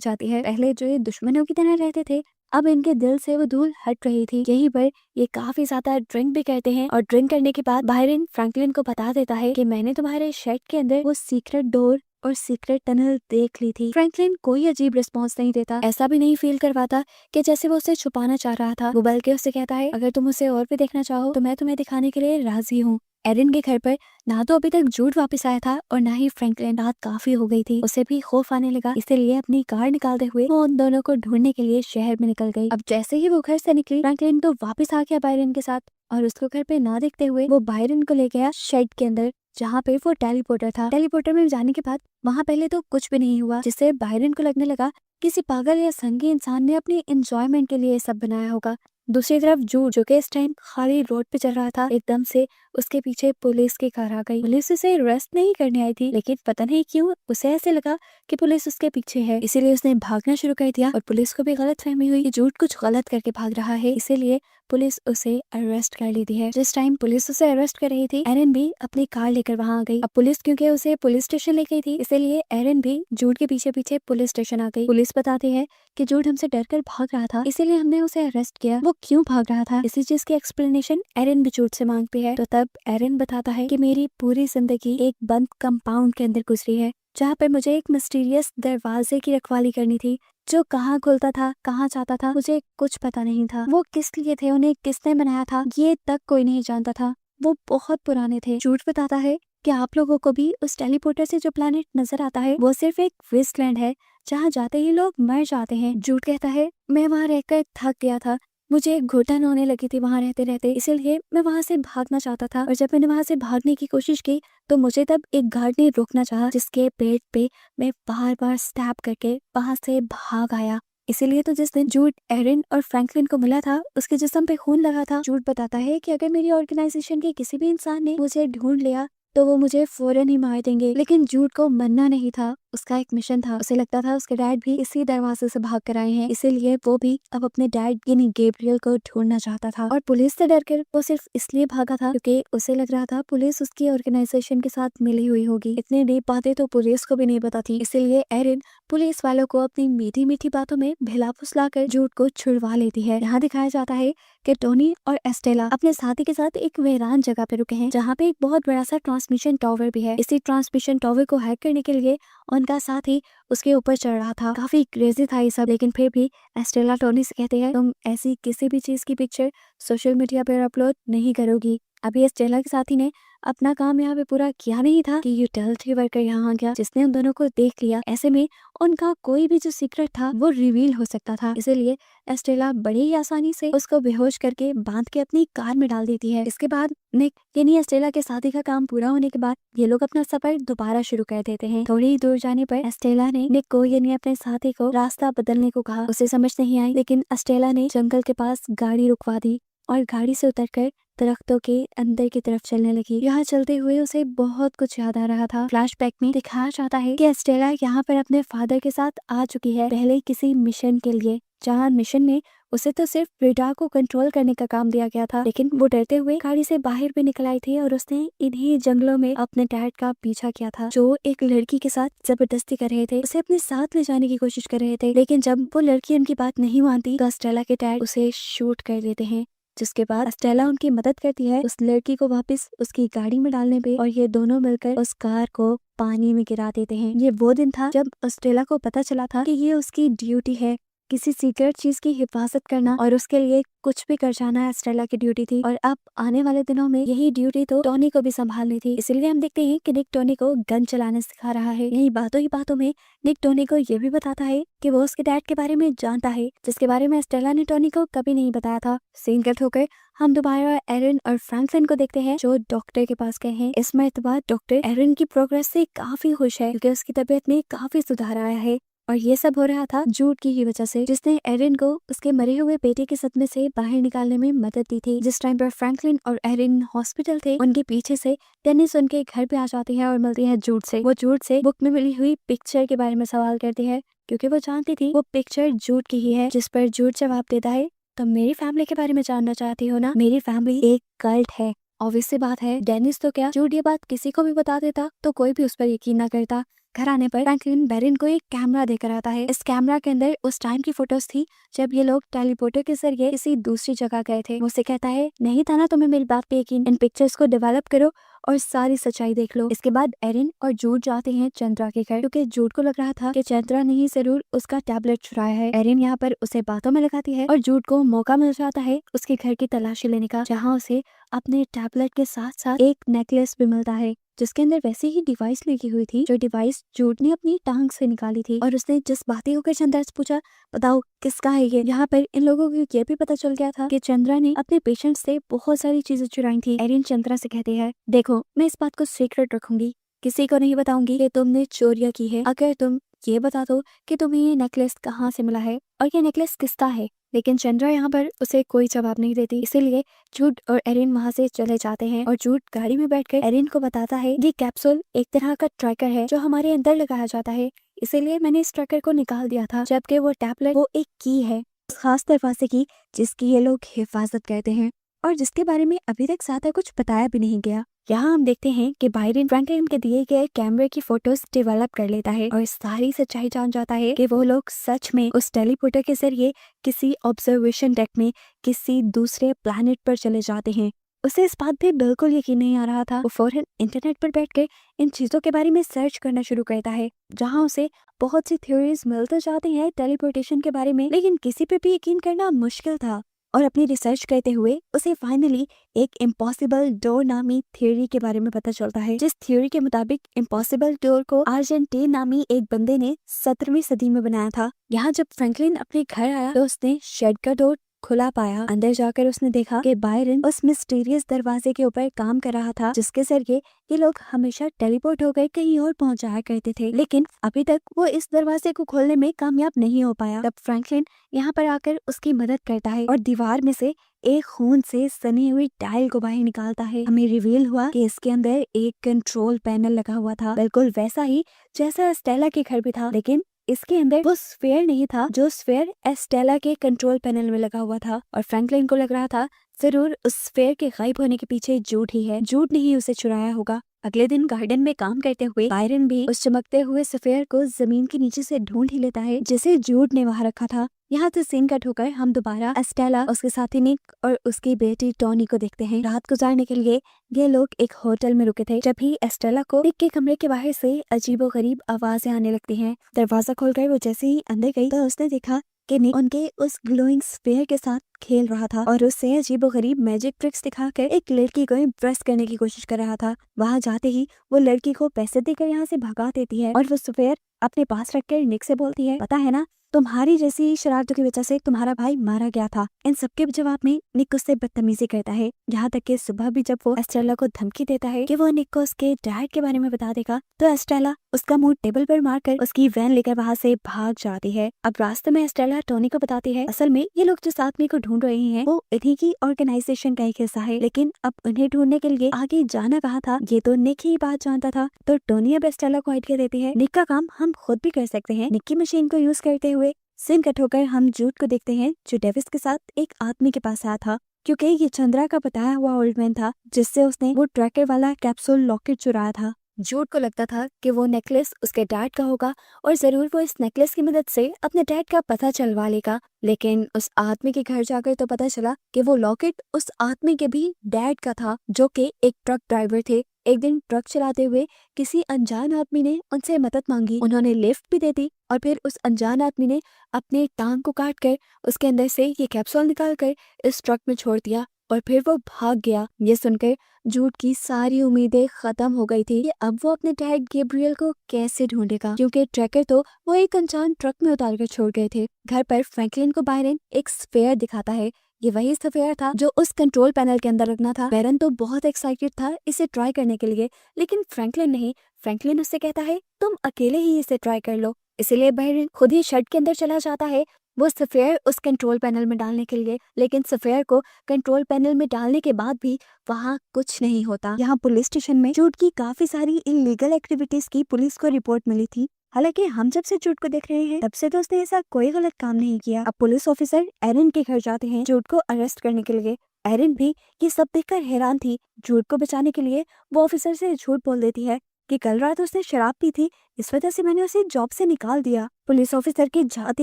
जाती है। पहले जो ये दुश्मनों की तरह रहते थे, अब इनके दिल से वो धूल हट रही थी। यहीं पर ये काफी ज्यादा ड्रिंक भी करते हैं और ड्रिंक करने के बाद बायरन फ्रैंकलिन को बता देता है कि मैंने तुम्हारे शेड के अंदर वो सीक्रेट डोर और सीक्रेट टनल देख ली थी। फ्रैंकलिन कोई अजीब रिस्पॉन्स नहीं देता, ऐसा भी नहीं फील करवाता कि जैसे वो उसे छुपाना चाह रहा था। वो बल्कि उससे कहता है, अगर तुम उसे और भी देखना चाहो तो मैं तुम्हें दिखाने के लिए राजी हूँ। एरिन के घर पर ना तो अभी तक जूड वापस आया था और ना ही फ्रैंकलिन। रात काफी हो गई थी, उसे भी खौफ आने लगा, इसलिए अपनी कार निकालते हुए वो उन दोनों को ढूंढने के लिए शहर में निकल गई। अब जैसे ही वो घर से निकली, फ्रैंकलिन तो वापस आ गया बायरन के साथ और उसको घर पे ना देखते हुए वो बायरन को ले गया शेड के अंदर जहाँ पे वो टेलीपोर्टर था। टेलीपोर्टर में जाने के बाद वहाँ पहले तो कुछ भी नहीं हुआ, जिससे बायरन को लगने लगा किसी पागल या संगी इंसान ने अपनी एंजॉयमेंट के लिए सब बनाया होगा। दूसरी तरफ जूड जो कि इस टाइम खाली रोड पे चल रहा था, एकदम से उसके पीछे पुलिस की कार आ गई। पुलिस उसे अरेस्ट नहीं करने आई थी, लेकिन पता नहीं क्यों उसे ऐसे लगा कि पुलिस उसके पीछे है, इसीलिए उसने भागना शुरू कर दिया और पुलिस को भी गलत फहमी हुई कि जूड कुछ गलत करके भाग रहा है, इसीलिए पुलिस उसे अरेस्ट कर लेती है। जिस टाइम पुलिस उसे अरेस्ट कर रही थी, एरिन भी अपनी कार लेकर वहाँ आ गई। अब पुलिस क्योंकि उसे पुलिस स्टेशन ले गई थी, इसीलिए एरिन भी जूड के पीछे पीछे पुलिस स्टेशन आ गई। पुलिस बताती है कि जूड हमसे डरकर भाग रहा था, इसीलिए हमने उसे अरेस्ट किया। वो क्यों भाग रहा था, इसी चीज की एक्सप्लेनेशन एरिन भी जूड से मांगती है। तो तब एरिन बताता है कि मेरी पूरी जिंदगी एक बंद कंपाउंड के अंदर गुजरी है, जहाँ पर मुझे एक मिस्टीरियस दरवाजे की रखवाली करनी थी, जो कहाँ खुलता था, कहाँ जाता था, मुझे कुछ पता नहीं था। वो किस लिए थे, उन्हें किसने बनाया था, ये तक कोई नहीं जानता था। वो बहुत पुराने थे। जूड बताता है कि आप लोगों को भी उस टेलीपोर्टर से जो प्लैनेट नजर आता है वो सिर्फ एक वेस्टलैंड है, जहाँ जाते ही लोग मर जाते हैं। जूड कहता है, मैं वहाँ रहकर थक गया था, मुझे घुटन होने लगी थी वहां रहते रहते, इसलिए मैं वहां से भागना चाहता था। और जब मैंने वहां से भागने की कोशिश की तो मुझे तब एक गार्ड ने रोकना चाहा, जिसके पेट पे मैं बार बार स्टैब करके वहां से भाग आया। इसीलिए तो जिस दिन जूड एरिन और फ्रैंकलिन को मिला था, उसके जिस्म पे खून लगा था। जूड बताता है कि अगर मेरी ऑर्गेनाइजेशन के किसी भी इंसान ने मुझे ढूंढ लिया तो वो मुझे फौरन ही मार देंगे, लेकिन जूड को मरना नहीं था, उसका एक मिशन था। उसे लगता था उसके डैड भी इसी दरवाजे से भाग कर आए हैं, इसीलिए वो भी अब अपने डैड यानी गैब्रियल को ढूंढना चाहता था। और पुलिस से डरकर वो सिर्फ इसलिए भागा था क्योंकि उसे लग रहा था पुलिस उसकी ऑर्गेनाइजेशन के साथ मिली हुई होगी। इतनी डीप बातें तो पुलिस को भी नहीं पता थी, इसीलिए एरिन पुलिस वालों को अपनी मीठी मीठी बातों में भिला फुसला कर जूड को छुड़वा लेती है। यहाँ दिखाया जाता है कि टोनी और एस्टेला अपने साथी के साथ एक वीरान जगह पे रुके हैं, जहाँ पे एक बहुत बड़ा सा ट्रांसमिशन टावर भी है। इसी ट्रांसमिशन टावर को हैक करने के लिए उनका साथी उसके ऊपर चढ़ रहा था। काफी क्रेजी था ये सब, लेकिन फिर भी एस्टेला टोनी से कहते हैं, तुम ऐसी किसी भी चीज की पिक्चर सोशल मीडिया पर अपलोड नहीं करोगी। अभी एस्टेला के साथी ने अपना काम यहाँ पे पूरा किया नहीं था कि यूटिलिटी वर्कर यहाँ आ गया, जिसने उन दोनों को देख लिया। ऐसे में उनका कोई भी जो सीक्रेट था वो रिवील हो सकता था, इसीलिए एस्टेला बड़ी ही आसानी से उसको बेहोश करके बांध के अपनी कार में डाल देती है। इसके बाद निक यानी एस्टेला के साथी का काम पूरा होने के बाद ये लोग अपना सफर दोबारा शुरू कर देते हैं। थोड़ी ही दूर जाने पर एस्टेला ने निक को यानी अपने साथी को रास्ता बदलने को कहा। उसे समझ नहीं आई, लेकिन एस्टेला ने जंगल के पास गाड़ी रुकवा दी और गाड़ी से उतरकर दरख्तों के अंदर की तरफ चलने लगी। यहाँ चलते हुए उसे बहुत कुछ याद आ रहा था। फ्लैशबैक में दिखाया जाता है कि एस्टेला यहाँ पर अपने फादर के साथ आ चुकी है, पहले किसी मिशन के लिए, जहाँ मिशन में उसे तो सिर्फ रेडार को कंट्रोल करने का काम दिया गया था, लेकिन वो डरते हुए गाड़ी से बाहर भी निकल आई थी और उसने इन्हीं जंगलों में अपने डैड का पीछा किया था, जो एक लड़की के साथ जबरदस्ती कर रहे थे, उसे अपने साथ ले जाने की कोशिश कर रहे थे। लेकिन जब वो लड़की उनकी बात नहीं मानती तो एस्टेला के डैड उसे शूट कर देते हैं, जिसके बाद एस्टेला उनकी मदद करती है उस लड़की को वापस उसकी गाड़ी में डालने पे, और ये दोनों मिलकर उस कार को पानी में गिरा देते हैं। ये वो दिन था जब एस्टेला को पता चला था कि ये उसकी ड्यूटी है, किसी सीक्रेट चीज की हिफाजत करना और उसके लिए कुछ भी कर जाना एस्टेला की ड्यूटी थी। और अब आने वाले दिनों में यही ड्यूटी तो टोनी को भी संभालनी थी, इसीलिए हम देखते हैं कि निक टोनी को गन चलाने सिखा रहा है। यही बातों ही बातों में निक टोनी को ये भी बताता है कि वो उसके डैड के बारे में जानता है, जिसके बारे में एस्टेला ने टोनी को कभी नहीं बताया था। सीन कट होकर हम दोबारा एरिन और फ्रैंकलिन को देखते हैं जो डॉक्टर के पास गए हैं। इस मर्तबा डॉक्टर एरिन की प्रोग्रेस से काफी खुश है क्योंकि उसकी तबीयत में काफी सुधार आया है और ये सब हो रहा था जूड की ही वजह से, जिसने एरिन को उसके मरे हुए बेटे के सदमे से बाहर निकालने में मदद दी थी। जिस टाइम पर फ्रैंकलिन और एरिन हॉस्पिटल थे, उनके पीछे से डेनिस उनके घर पे आ जाती है और मिलती है जूड से। वो जूड से बुक में मिली हुई पिक्चर के बारे में सवाल करती है क्योंकि वो जानती थी वो पिक्चर जूड की ही है, जिस पर जूड जवाब देता है, तो मेरी फैमिली के बारे में जानना चाहती हो ना? मेरी फैमिली एक कल्ट है। ऑब्वियस सी बात है, डेनिस तो क्या, जूड ये बात किसी को भी बता देता तो कोई भी उस पर यकीन ना करता। घर आने पर फ्रैंकलिन बेरिन को एक कैमरा देकर आता है। इस कैमरा के अंदर उस टाइम की फोटोज थी जब ये लोग टेलीपोर्टर के जरिए किसी दूसरी जगह गए थे। मुझसे कहता है, नहीं था ना तुम्हें मेरी बात पे यकीन, इन पिक्चर्स को डेवलप करो और सारी सच्चाई देख लो। इसके बाद एरिन और जूड जाते हैं चंद्रा के घर क्योंकि जूड को लग रहा था कि चंद्रा ने ही जरूर उसका टैबलेट चुराया है। एरिन यहाँ पर उसे बातों में लगाती है और जूड को मौका मिल जाता है उसके घर की तलाशी लेने का, जहाँ उसे अपने टैबलेट के साथ साथ एक नेकलेस भी मिलता है जिसके अंदर वैसी ही डिवाइस लगी हुई थी जो डिवाइस जूड ने अपनी टांग से निकाली थी। और उसने जिस बातें होकर चंद्रा से पूछा, बताओ किसका है ये? यहाँ पर इन लोगों को ये भी पता चल गया था कि चंद्रा ने अपने पेशेंट से बहुत सारी चीजें चुराई थी। एरिन चंद्रा से कहती है, देखो मैं इस बात को सीक्रेट रखूंगी, किसी को नहीं बताऊंगी कि तुमने चोरियां की है। अगर तुम ये बता दो कि तुम्हें ये नेकलेस कहाँ से मिला है और ये नेकलेस किसका है। लेकिन चंद्रा यहाँ पर उसे कोई जवाब नहीं देती, इसीलिए जूड और एरिन वहाँ से चले जाते हैं और जूड गाड़ी में बैठकर एरिन को बताता है ये कैप्सूल एक तरह का ट्रैकर है जो हमारे अंदर लगाया जाता है, इसीलिए मैंने इस ट्रैकर को निकाल दिया था, जबकि वो टैबलेट वो एक की है उस खास दरवाजे की जिसकी ये लोग हिफाजत करते हैं और जिसके बारे में अभी तक ज्यादा कुछ बताया भी नहीं गया। यहाँ हम देखते हैं कि बायरन फ्रैंकलिन के दिए गए कैमरे की फोटोज डेवलप कर लेता है और सारी सच्चाई जान जाता है कि वो लोग सच में उस टेलीपोर्टर के जरिए किसी ऑब्जर्वेशन डेक में किसी दूसरे प्लैनेट पर चले जाते हैं। उसे इस बात पे बिल्कुल यकीन नहीं आ रहा था। वो फौरन इंटरनेट पर बैठकर इन चीजों के बारे में सर्च करना शुरू करता है, जहाँ उसे बहुत सी थ्योरीज मिलते जाती हैं टेलीपोर्टेशन के बारे में, लेकिन किसी पे भी यकीन करना मुश्किल था। और अपनी रिसर्च करते हुए उसे फाइनली एक इम्पॉसिबल डोर नामी थ्योरी के बारे में पता चलता है, जिस थ्योरी के मुताबिक इम्पॉसिबल डोर को अर्जेंटीन नामी एक बंदे ने 17वीं सदी में बनाया था। यहाँ जब फ्रैंकलिन अपने घर आया तो उसने शेड का डोर खुला पाया। अंदर जाकर उसने देखा कि बायरन उस मिस्टीरियस दरवाजे के ऊपर काम कर रहा था जिसके जरिए ये लोग हमेशा टेलीपोर्ट होकर कहीं और पहुंच जाया करते थे, लेकिन अभी तक वो इस दरवाजे को खोलने में कामयाब नहीं हो पाया। तब फ्रैंकलिन यहाँ पर आकर उसकी मदद करता है और दीवार में से एक खून से सनी हुई टाइल को बाहर निकालता है। हमें रिवील हुआ कि इसके अंदर एक कंट्रोल पैनल लगा हुआ था, बिल्कुल वैसा ही जैसा स्टेला के घर भी था, लेकिन इसके अंदर वो स्फेयर नहीं था जो स्फेयर एस्टेला के कंट्रोल पैनल में लगा हुआ था। और फ्रैंकलिन को लग रहा था जरूर उस स्फेयर के गायब होने के पीछे जूड ही है, जूड ने ही उसे चुराया होगा। अगले दिन गार्डन में काम करते हुए बायरन भी उस चमकते हुए स्फेयर को जमीन के नीचे से ढूंढ ही लेता है जिसे जूड ने वहां रखा था। यहाँ से सीन कट होकर हम दोबारा एस्टेला, उसके साथी निक और उसकी बेटी टोनी को देखते हैं। रात गुजारने के लिए ये लोग एक होटल में रुके थे। जब भी एस्टेला को निक के कमरे के बाहर से अजीबोगरीब आवाजें आने लगती हैं। दरवाजा खोलकर वो जैसे ही अंदर गई तो उसने देखा कि निक उनके उस ग्लोइंग स्फेयर के साथ खेल रहा था और उससे अजीबोगरीब मैजिक ट्रिक्स दिखाकर एक लड़की को इम्प्रेस करने की कोशिश कर रहा था। वहां जाते ही वो लड़की को पैसे देकर यहाँ से भगा देती है और वो स्फेयर अपने पास रखकर निक से बोलती है, पता है ना तुम्हारी जैसी शरारतों की वजह से तुम्हारा भाई मारा गया था। इन सबके जवाब में निक उससे बदतमीजी करता है, यहाँ तक कि सुबह भी जब वो एस्टेला को धमकी देता है कि वो निक को उसके डैड के बारे में बता देगा तो एस्टेला उसका मुंह टेबल पर मारकर उसकी वैन लेकर वहाँ से भाग जाती है। अब रास्ते में एस्टेला टोनी को बताती है असल में ये लोग जिस आदमी को ढूंढ रहे हैं वो इन्हीं की ऑर्गेनाइजेशन का एक हिस्सा है, लेकिन अब उन्हें ढूंढने के लिए आगे जाना कहाँ था ये तो निक ही बात जानता था। तो टोनी अब एस्टेला को आइडिया देती है, निक का काम हम खुद भी कर सकते हैं। निक की मशीन को यूज करते हुए सीन कट होकर हम जूड को देखते हैं जो डेविस के साथ एक आदमी के पास आया था, क्योंकि ये चंद्रा का बताया हुआ ओल्ड मैन था जिससे उसने वो ट्रैकर वाला कैप्सूल लॉकेट चुराया था। जूड को लगता था कि वो नेकलेस उसके डैड का होगा और जरूर वो इस नेकलेस की मदद से अपने डैड का पता चलवा लेगा, लेकिन उस आदमी के घर जाकर तो पता चला कि वो लॉकेट उस आदमी के भी डैड का था जो कि एक ट्रक ड्राइवर थे। एक दिन ट्रक चलाते हुए किसी अनजान आदमी ने उनसे मदद मांगी, उन्होंने लिफ्ट भी दे दी और फिर उस अनजान आदमी ने अपने टांग को काट कर उसके अंदर से ये कैप्सूल निकाल कर इस ट्रक में छोड़ दिया और फिर वो भाग गया। ये सुनकर जूड की सारी उम्मीदें खत्म हो गई थी कि अब वो अपने डैड गैब्रियल को कैसे ढूंढेगा, क्योंकि ट्रैकर तो वो एक अनजान ट्रक में उतार कर छोड़ गए थे। घर पर फ्रैंकलिन को बायरन एक स्फेयर दिखाता है ये वही सफेयर था जो उस कंट्रोल पैनल के अंदर रखना था। बैरन तो बहुत एक्साइटेड था इसे ट्राई करने के लिए, लेकिन फ्रैंकलिन नहीं। फ्रैंकलिन उससे कहता है तुम अकेले ही इसे ट्राई कर लो। इसलिए बैरन खुद ही शर्ट के अंदर चला जाता है वो सफेयर उस कंट्रोल पैनल में डालने के लिए, लेकिन सफेयर को कंट्रोल पैनल में डालने के बाद भी वहाँ कुछ नहीं होता। यहाँ पुलिस स्टेशन में जूड की काफी सारी इलीगल एक्टिविटीज की पुलिस को रिपोर्ट मिली थी। हालांकि हम जब से जूड को देख रहे हैं तब से तो उसने ऐसा कोई गलत काम नहीं किया। अब पुलिस ऑफिसर एरिन के घर जाते हैं जूड को अरेस्ट करने के लिए। एरिन भी ये सब देखकर हैरान थी। जूड को बचाने के लिए वो ऑफिसर से झूठ बोल देती है कि कल रात उसने शराब पी थी, इस वजह से मैंने उसे जॉब से निकाल दिया। पुलिस ऑफिसर के जाते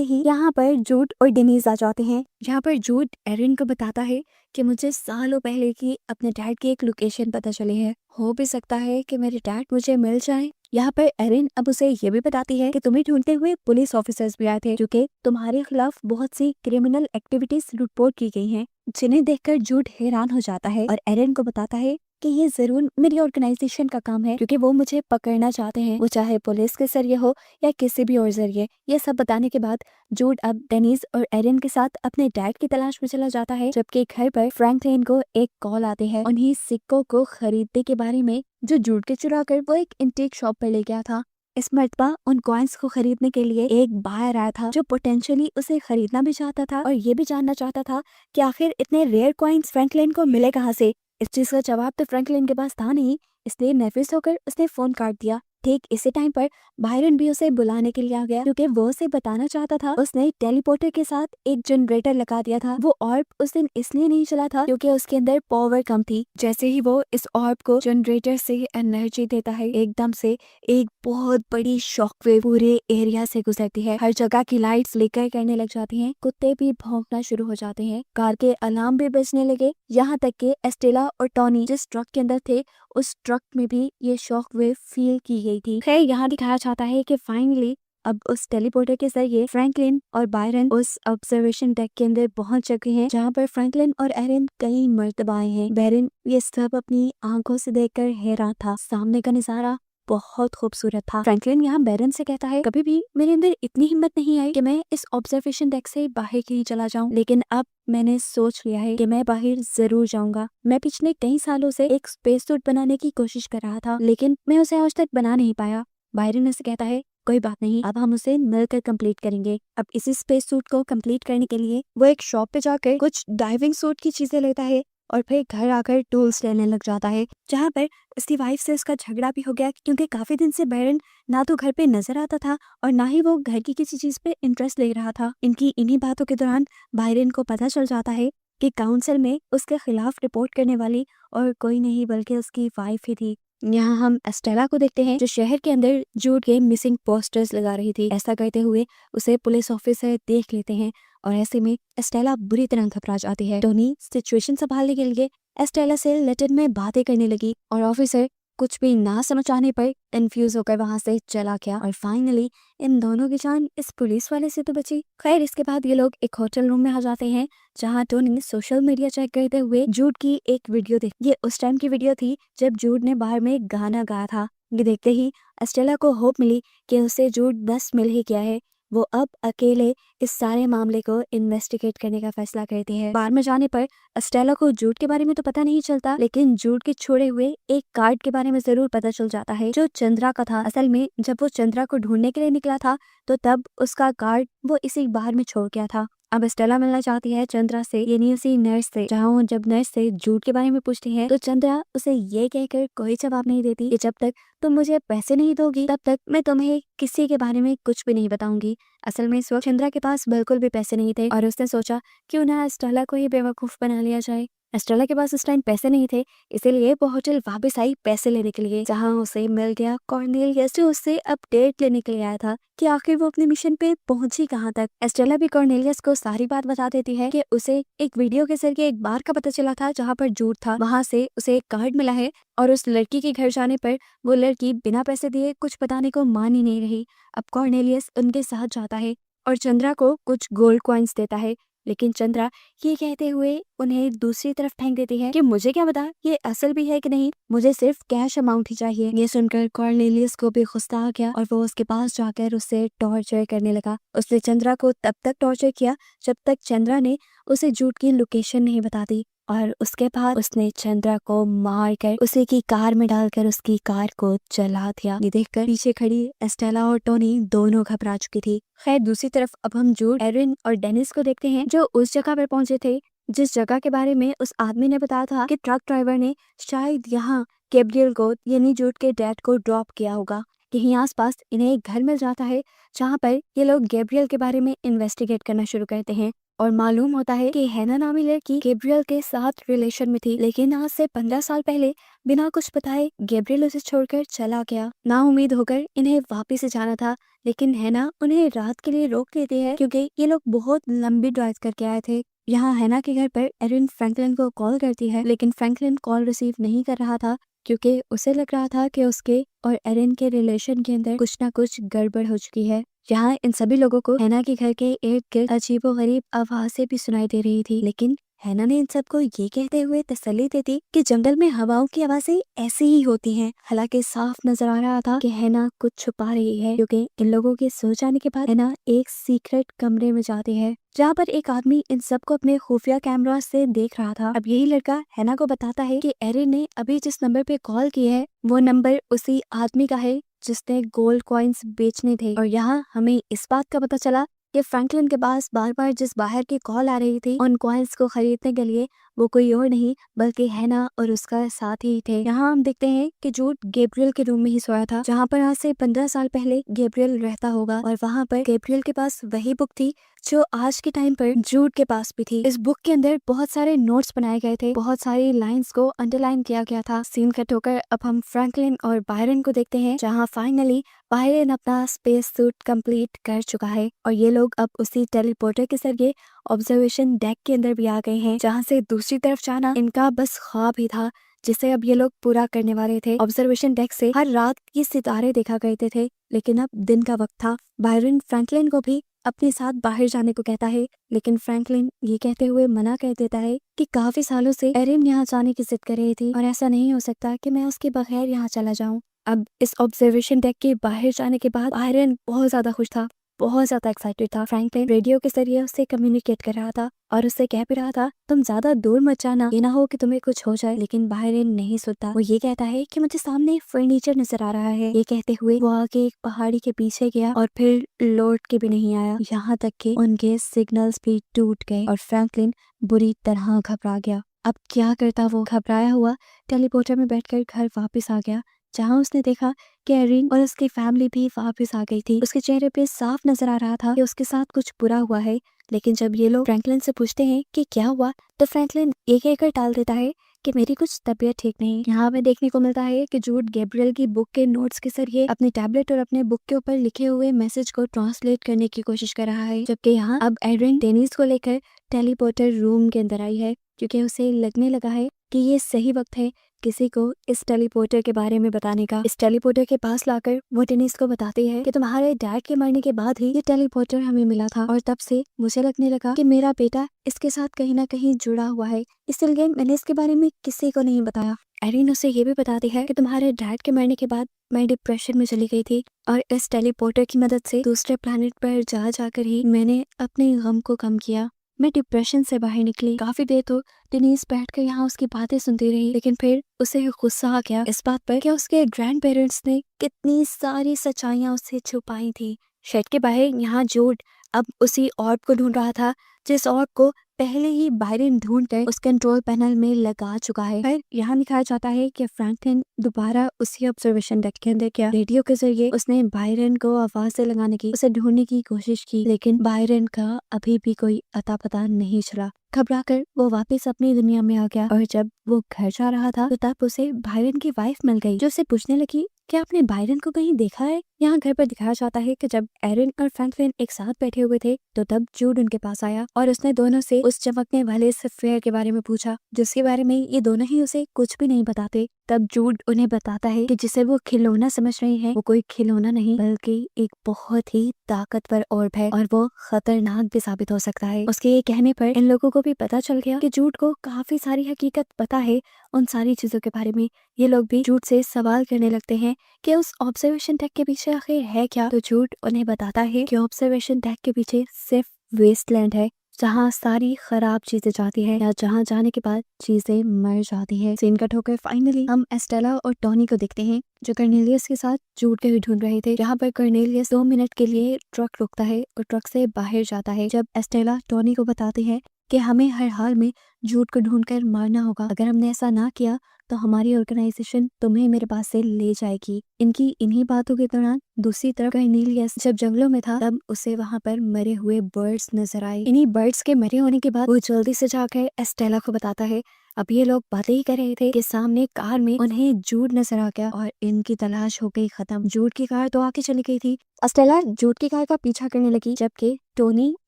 ही यहाँ पर जूड और डेनीज आ जाते हैं। यहाँ पर जूड एरिन को बताता है कि मुझे सालों पहले की अपने डैड की एक लोकेशन पता चली है, हो भी सकता है कि मेरे डैड मुझे मिल जाए। यहाँ पर एरिन अब उसे ये भी बताती है कि तुम्हें ढूंढते हुए पुलिस ऑफिसर्स भी आए थे क्योंकि तुम्हारे खिलाफ बहुत सी क्रिमिनल एक्टिविटीज रिपोर्ट की गई हैं, जिन्हें देखकर जूड हैरान हो जाता है और एरिन को बताता है कि ये जरूर मेरी ऑर्गेनाइजेशन का काम है क्योंकि वो मुझे पकड़ना चाहते हैं, वो चाहे पुलिस के जरिए हो या किसी भी और जरिए। ये सब बताने के बाद जूड अब डेनीज और एरिन के साथ अपने डैड की तलाश में चला जाता है, जबकि घर पर फ्रैंकलिन को एक कॉल आते हैं उन्हीं सिक्कों को खरीदने के बारे में जो जूड के चुरा कर वो एक इंटीक शॉप पर ले गया था। इस मर्तबा उन कॉइन्स को खरीदने के लिए एक बायर आया था जो पोटेंशियली उसे खरीदना भी चाहता था और ये भी जानना चाहता था कि आखिर इतने रेयर कॉइन्स फ्रैंकलिन को मिले कहाँ से। इस चीज का जवाब तो फ्रैंकलिन के पास था नहीं, इसलिए नर्वस होकर उसने फोन काट दिया। ठीक इसी टाइम पर बायरन भी उसे बुलाने के लिए आ गया क्योंकि वो उसे बताना चाहता था उसने टेलीपोर्टर के साथ एक जनरेटर लगा दिया था। वो ऑर्ब उस दिन इसलिए नहीं चला था क्योंकि उसके अंदर पावर कम थी। जैसे ही वो इस ऑर्ब को जनरेटर से एनर्जी देता है, एकदम से एक बहुत बड़ी शॉकवेव पूरे एरिया से गुजरती है। हर जगह की लाइट्स फ्लिकर करने लग जाती हैं, कुत्ते भी भौंकना शुरू हो जाते हैं, कार के अलार्म भी बजने लगे, यहाँ तक कि एस्टेला और टॉनी जिस ट्रक के अंदर थे उस ट्रक में भी ये शॉक वेव फील की गई थी। खैर यहाँ दिखाया जाता है कि फाइनली अब उस टेलीपोर्टर के जरिए फ्रैंकलिन और बायरन उस ऑब्जर्वेशन डेक के अंदर पहुंच चुके हैं जहाँ पर फ्रैंकलिन और एरिन कई मर्तबा आए हैं। बायरन ये सब अपनी आंखों से देखकर हैरान था, सामने का नजारा बहुत खूबसूरत था। फ्रैंकलिन यहाँ बैरन से कहता है कभी भी मेरे अंदर इतनी हिम्मत नहीं आई कि मैं इस ऑब्जर्वेशन डेक से बाहर कहीं चला जाऊं, लेकिन अब मैंने सोच लिया है कि मैं बाहर जरूर जाऊंगा। मैं पिछले कई सालों से एक स्पेस सूट बनाने की कोशिश कर रहा था लेकिन मैं उसे आज तक बना नहीं पाया। बायरन से कहता है कोई बात नहीं, अब हम उसे मिलकर कंप्लीट करेंगे। अब इसी स्पेस सूट को कंप्लीट करने के लिए वो एक शॉप पे जाकर कुछ डाइविंग सूट की चीजें लेता है और फिर घर आकर टूल्स लेने लग जाता है, जहाँ पर उसकी वाइफ से उसका झगड़ा भी हो गया क्योंकि काफी दिन से बैरन ना तो घर पे नजर आता था और ना ही वो घर की किसी चीज पे इंटरेस्ट ले रहा था। इनकी इन्हीं बातों के दौरान बायरन को पता चल जाता है कि काउंसिल में उसके खिलाफ रिपोर्ट करने वाली और कोई नहीं बल्कि उसकी वाइफ ही थी। यहाँ हम एस्टेला को देखते हैं जो शहर के अंदर जूड के मिसिंग पोस्टर्स लगा रही थी। ऐसा करते हुए उसे पुलिस ऑफिसर देख लेते हैं और ऐसे में एस्टेला बुरी तरह घबरा जाती है। टोनी सिचुएशन संभालने के लिए एस्टेला से लैटिन में बातें करने लगी और ऑफिसर कुछ भी ना समझ आने पर कंफ्यूज होकर वहां से चला गया और फाइनली इन दोनों की जान इस पुलिस वाले से तो बची। खैर इसके बाद ये लोग एक होटल रूम में आ जाते हैं जहां टोनी सोशल मीडिया चेक करते हुए जूड की एक वीडियो देख। ये उस टाइम की वीडियो थी जब जूड ने बाहर में गाना गाया था। ये देखते ही एस्टेला को होप मिली कि उसे जूड बस मिल ही गया है। वो अब अकेले इस सारे मामले को इन्वेस्टिगेट करने का फैसला करती है। बार में जाने पर एस्टेला को जूड के बारे में तो पता नहीं चलता, लेकिन जूड के छोड़े हुए एक कार्ड के बारे में जरूर पता चल जाता है जो चंद्रा का था। असल में जब वो चंद्रा को ढूंढने के लिए निकला था तो तब उसका कार्ड वो इसी बार में छोड़ गया था। अब एस्टेला मिलना चाहती है चंद्रा से, यानी उसी नर्स से। जहाँ वो जब नर्स से जूड के बारे में पूछती है तो चंद्रा उसे ये कहकर कोई जवाब नहीं देती कि जब तक तुम मुझे पैसे नहीं दोगी तब तक मैं तुम्हें किसी के बारे में कुछ भी नहीं बताऊंगी। असल में इस वक्त चंद्रा के पास बिल्कुल भी पैसे नहीं थे और उसने सोचा क्यों ना एस्टेला को ही बेवकूफ बना लिया जाए। एस्टेला के पास उस टाइम पैसे नहीं थे, इसीलिए वो होटल वापस आई पैसे लेने के लिए, जहाँ उसे मिल गया कॉर्नेलियस जो उससे अपडेट लेने के लिए आया था कि आखिर वो अपने मिशन पे पहुंची कहाँ तक। एस्टेला भी कॉर्नेलियस को सारी बात बता देती है कि उसे एक वीडियो के जरिए एक बार का पता चला था जहाँ पर जूड था, वहां से उसे एक कार्ड मिला है और उस लड़की के घर जाने पर वो लड़की बिना पैसे दिए कुछ बताने को मान ही नहीं रही। अब कॉर्नेलियस उनके साथ जाता है और चंद्रा को कुछ गोल्ड कॉइन्स देता है, लेकिन चंद्रा ये कहते हुए उन्हें दूसरी तरफ फेंक देती है कि मुझे क्या पता ये असल भी है कि नहीं, मुझे सिर्फ कैश अमाउंट ही चाहिए। ये सुनकर कॉर्नेलियस को भी गुस्सा आ गया और वो उसके पास जाकर उससे टॉर्चर करने लगा। उसने चंद्रा को तब तक टॉर्चर किया जब तक चंद्रा ने उसे जूड की लोकेशन नहीं बताती और उसके बाद उसने चंद्रा को मार कर उसे की कार में डालकर उसकी कार को जला दिया। ये देखकर पीछे खड़ी एस्टेला और टोनी दोनों घबरा चुकी थी। खैर दूसरी तरफ अब हम जूड, एरिन और डेनिस को देखते हैं जो उस जगह पर पहुंचे थे जिस जगह के बारे में उस आदमी ने बताया था कि ट्रक ड्राइवर ने शायद यहाँ गैब्रियल को यानी जूड के डैड को ड्रॉप किया होगा। यहीं आसपास इन्हें एक घर मिल जाता है जहाँ पर ये लोग गैब्रियल के बारे में इन्वेस्टिगेट करना शुरू करते हैं और मालूम होता है कि हैना नामी लड़की गैब्रियल के साथ रिलेशन में थी, लेकिन आज से 15 साल पहले बिना कुछ बताए गैब्रियल उसे छोड़कर चला गया। ना उम्मीद होकर इन्हें वापिस से जाना था, लेकिन हैना उन्हें रात के लिए रोक लेती है क्योंकि ये लोग बहुत लंबी ड्राइव करके आए थे। यहाँ हैना के घर पर एरिन फ्रैंकलिन को कॉल करती है, लेकिन फ्रैंकलिन कॉल रिसीव नहीं कर रहा था क्योंकि उसे लग रहा था कि उसके और एरिन के रिलेशन के अंदर कुछ ना कुछ गड़बड़ हो चुकी है। यहाँ इन सभी लोगों को हैना के घर के इर्द गिर्द अजीबोगरीब आवाजें भी सुनाई दे रही थी, लेकिन हैना ने इन सबको ये कहते हुए तसल्ली दी थी कि जंगल में हवाओं की आवाजें ऐसी ही होती हैं। हालांकि साफ नजर आ रहा था कि हैना कुछ छुपा रही है क्योंकि इन लोगों के सो जाने के बाद हैना एक सीक्रेट कमरे में जाती है जहाँ पर एक आदमी इन सबको अपने खुफिया कैमरा से देख रहा था। अब यही लड़का हैना को बताता है कि एरिन ने अभी जिस नंबर पे कॉल की है वो नंबर उसी आदमी का है जिसने गोल्ड कॉइन्स बेचने थे। और यहाँ हमें इस बात का पता चला कि फ्रैंकलिन के पास बार बार जिस बाहर की कॉल आ रही थी उन कॉइन्स को खरीदने के लिए वो कोई और नहीं बल्कि हैना और उसका साथी थे। यहाँ हम देखते हैं कि जूड गैब्रियल के रूम में ही सोया था जहाँ पर आज से 15 साल पहले गैब्रियल रहता होगा और वहाँ पर गैब्रियल के पास वही बुक थी जो आज के टाइम पर जूड के पास भी थी। इस बुक के अंदर बहुत सारे नोट्स बनाए गए थे, बहुत सारी लाइंस को अंडरलाइन किया गया था। सीन कट होकर अब हम फ्रैंकलिन और बायरन को देखते हैं जहाँ फाइनली बायरन अपना स्पेस सूट कंप्लीट कर चुका है और ये लोग अब उसी टेलीपोर्टर के जरिए ऑब्जर्वेशन डेक के अंदर भी आ गए हैं जहाँ से दूसरी तरफ जाना इनका बस ख्वाब ही था जिसे अब ये लोग पूरा करने वाले थे। ऑब्जर्वेशन डेक से हर रात ये सितारे देखा करते थे, लेकिन अब दिन का वक्त था। बायरन फ्रैंकलिन को भी अपने साथ बाहर जाने को कहता है, लेकिन फ्रैंकलिन ये कहते हुए मना कर देता है कि काफी सालों से एरिन यहाँ जाने की जिद कर रही थी और ऐसा नहीं हो सकता कि मैं उसके बगैर यहाँ चला जाऊँ। अब इस ऑब्जर्वेशन डेक के बाहर जाने के बाद बायरन बहुत ज्यादा खुश था, बहुत ज्यादा एक्साइटेड था। फ्रैंकलिन रेडियो के जरिए उससे कम्युनिकेट कर रहा था और उससे कह भी रहा था तुम ज्यादा दूर मत जाना, ये ना हो कि तुम्हें कुछ हो जाए। लेकिन बायरन नहीं सुनता। वो ये कहता है कि मुझे सामने फर्नीचर नजर आ रहा है। ये कहते हुए वो आगे एक पहाड़ी के पीछे गया और फिर लौट के भी नहीं आया, यहाँ तक कि उनके सिग्नल्स भी टूट गए और फ्रैंकलिन बुरी तरह घबरा गया। अब क्या करता वो घबराया हुआ टेलीपोर्टर में बैठकर घर वापस आ गया जहाँ उसने देखा कि एरिन और उसकी फैमिली भी वापस आ गई थी। उसके चेहरे पे साफ नजर आ रहा था कि उसके साथ कुछ बुरा हुआ है, लेकिन जब ये लोग फ्रैंकलिन से पूछते हैं कि क्या हुआ तो फ्रैंकलिन ये कहकर टाल देता है कि मेरी कुछ तबीयत ठीक नहीं। यहाँ हमें देखने को मिलता है कि जूड गैब्रियल की बुक के नोट्स के जरिए अपने टैबलेट और अपने बुक के ऊपर लिखे हुए मैसेज को ट्रांसलेट करने की कोशिश कर रहा है, जबकि यहाँ अब एरिन डेनिस को लेकर टेलीपोर्टर रूम के अंदर आई है क्योंकि उसे लगने लगा है कि ये सही वक्त है किसी को इस टेलीपोर्टर के बारे में बताने का। इस टेलीपोर्टर के पास लाकर वो डेनिस को बताती है कि तुम्हारे डैड के मरने के बाद ही ये टेलीपोर्टर हमें मिला था और तब से मुझे लगने लगा कि मेरा बेटा इसके साथ कहीं ना कहीं जुड़ा हुआ है, इसलिए मैंने इसके बारे में किसी को नहीं बताया। एरिन उसे ये भी बताती है कि तुम्हारे डैड के मरने के बाद मैं डिप्रेशन में चली गई थी और इस टेलीपोर्टर की मदद से दूसरे प्लेनेट पर जा जाकर ही मैंने अपने गम को कम किया। मैं डिप्रेशन से बाहर निकली। काफी देर तो डेनिस बैठकर यहाँ उसकी बातें सुनती रही, लेकिन फिर उसे गुस्सा आ गया इस बात पर कि उसके ग्रैंड पेरेंट्स ने कितनी सारी सच्चाइयां उससे छुपाई थी। शेड के बाहर यहाँ जूड अब उसी ऑर्ब को ढूंढ रहा था जिस ऑर्ब को पहले ही बायरन ढूंढकर उस कंट्रोल पैनल में लगा चुका है। फिर यहाँ दिखाया जाता है कि फ्रैंकलिन दोबारा उसी ऑब्जर्वेशन डेक के अंदर गया। रेडियो के जरिए उसने बायरन को आवाज लगाने की, उसे ढूंढने की कोशिश की, लेकिन बायरन का अभी भी कोई अता पता नहीं चला। घबराकर वो वापस अपनी दुनिया में आ गया और जब वो घर जा रहा था तो तब उसे बायरन की वाइफ मिल गई जो उसे पूछने लगी क्या आपने बायरन को कहीं देखा है। यहाँ घर पर दिखाया जाता है कि जब एरिन और फ्रैंकलिन एक साथ बैठे हुए थे तो तब जूड उनके पास आया और उसने दोनों से उस चमकने वाले सफेयर के बारे में पूछा जिसके बारे में ये दोनों ही उसे कुछ भी नहीं बताते। तब जूड उन्हें बताता है कि जिसे वो खिलौना समझ रहे हैं वो कोई खिलौना नहीं बल्कि एक बहुत ही ताकतवर ऑर्ब है और वो खतरनाक भी साबित हो सकता है। उसके ये कहने पर इन लोगों को भी पता चल गया कि जूड को काफी सारी हकीकत पता है उन सारी चीजों के बारे में। ये लोग भी जूड से सवाल करने लगते हैं कि उस ऑब्जर्वेशन डेक के पीछे आखिर है क्या। तो जूड उन्हें बताता है कि ऑब्जर्वेशन डेक के पीछे सिर्फ वेस्टलैंड है जहाँ सारी खराब चीजें जाती है या जहाँ जाने के बाद चीजें मर जाती है। सीन कट होकर फाइनली हम एस्टेला और टोनी को देखते हैं जो कर्नेलियस के साथ जूड को ढूंढ रहे थे। यहाँ पर कर्नेलियस 2 मिनट के लिए ट्रक रोकता है और ट्रक से बाहर जाता है। जब एस्टेला टोनी को बताती है कि हमें हर हाल में जूड को ढूंढकर मारना होगा, अगर हमने ऐसा ना किया तो हमारी ऑर्गेनाइजेशन तुम्हें मेरे पास से ले जाएगी। इनकी इन्हीं बातों के दौरान दूसरी तरफ कर्नेलियस जब जंगलों में था तब उसे वहाँ पर मरे हुए बर्ड्स नजर आए। इन्हीं बर्ड्स के मरे होने के बाद वो जल्दी से जाकर एस्टेला को बताता है। अब ये लोग बातें ही कर रहे थे कि सामने कार में उन्हें जूड नजर आ गया और इनकी तलाश हो गई खत्म। जूड की कार तो आगे चली गई थी। एस्टेला जूड की कार का पीछा करने लगी जबकि टोनी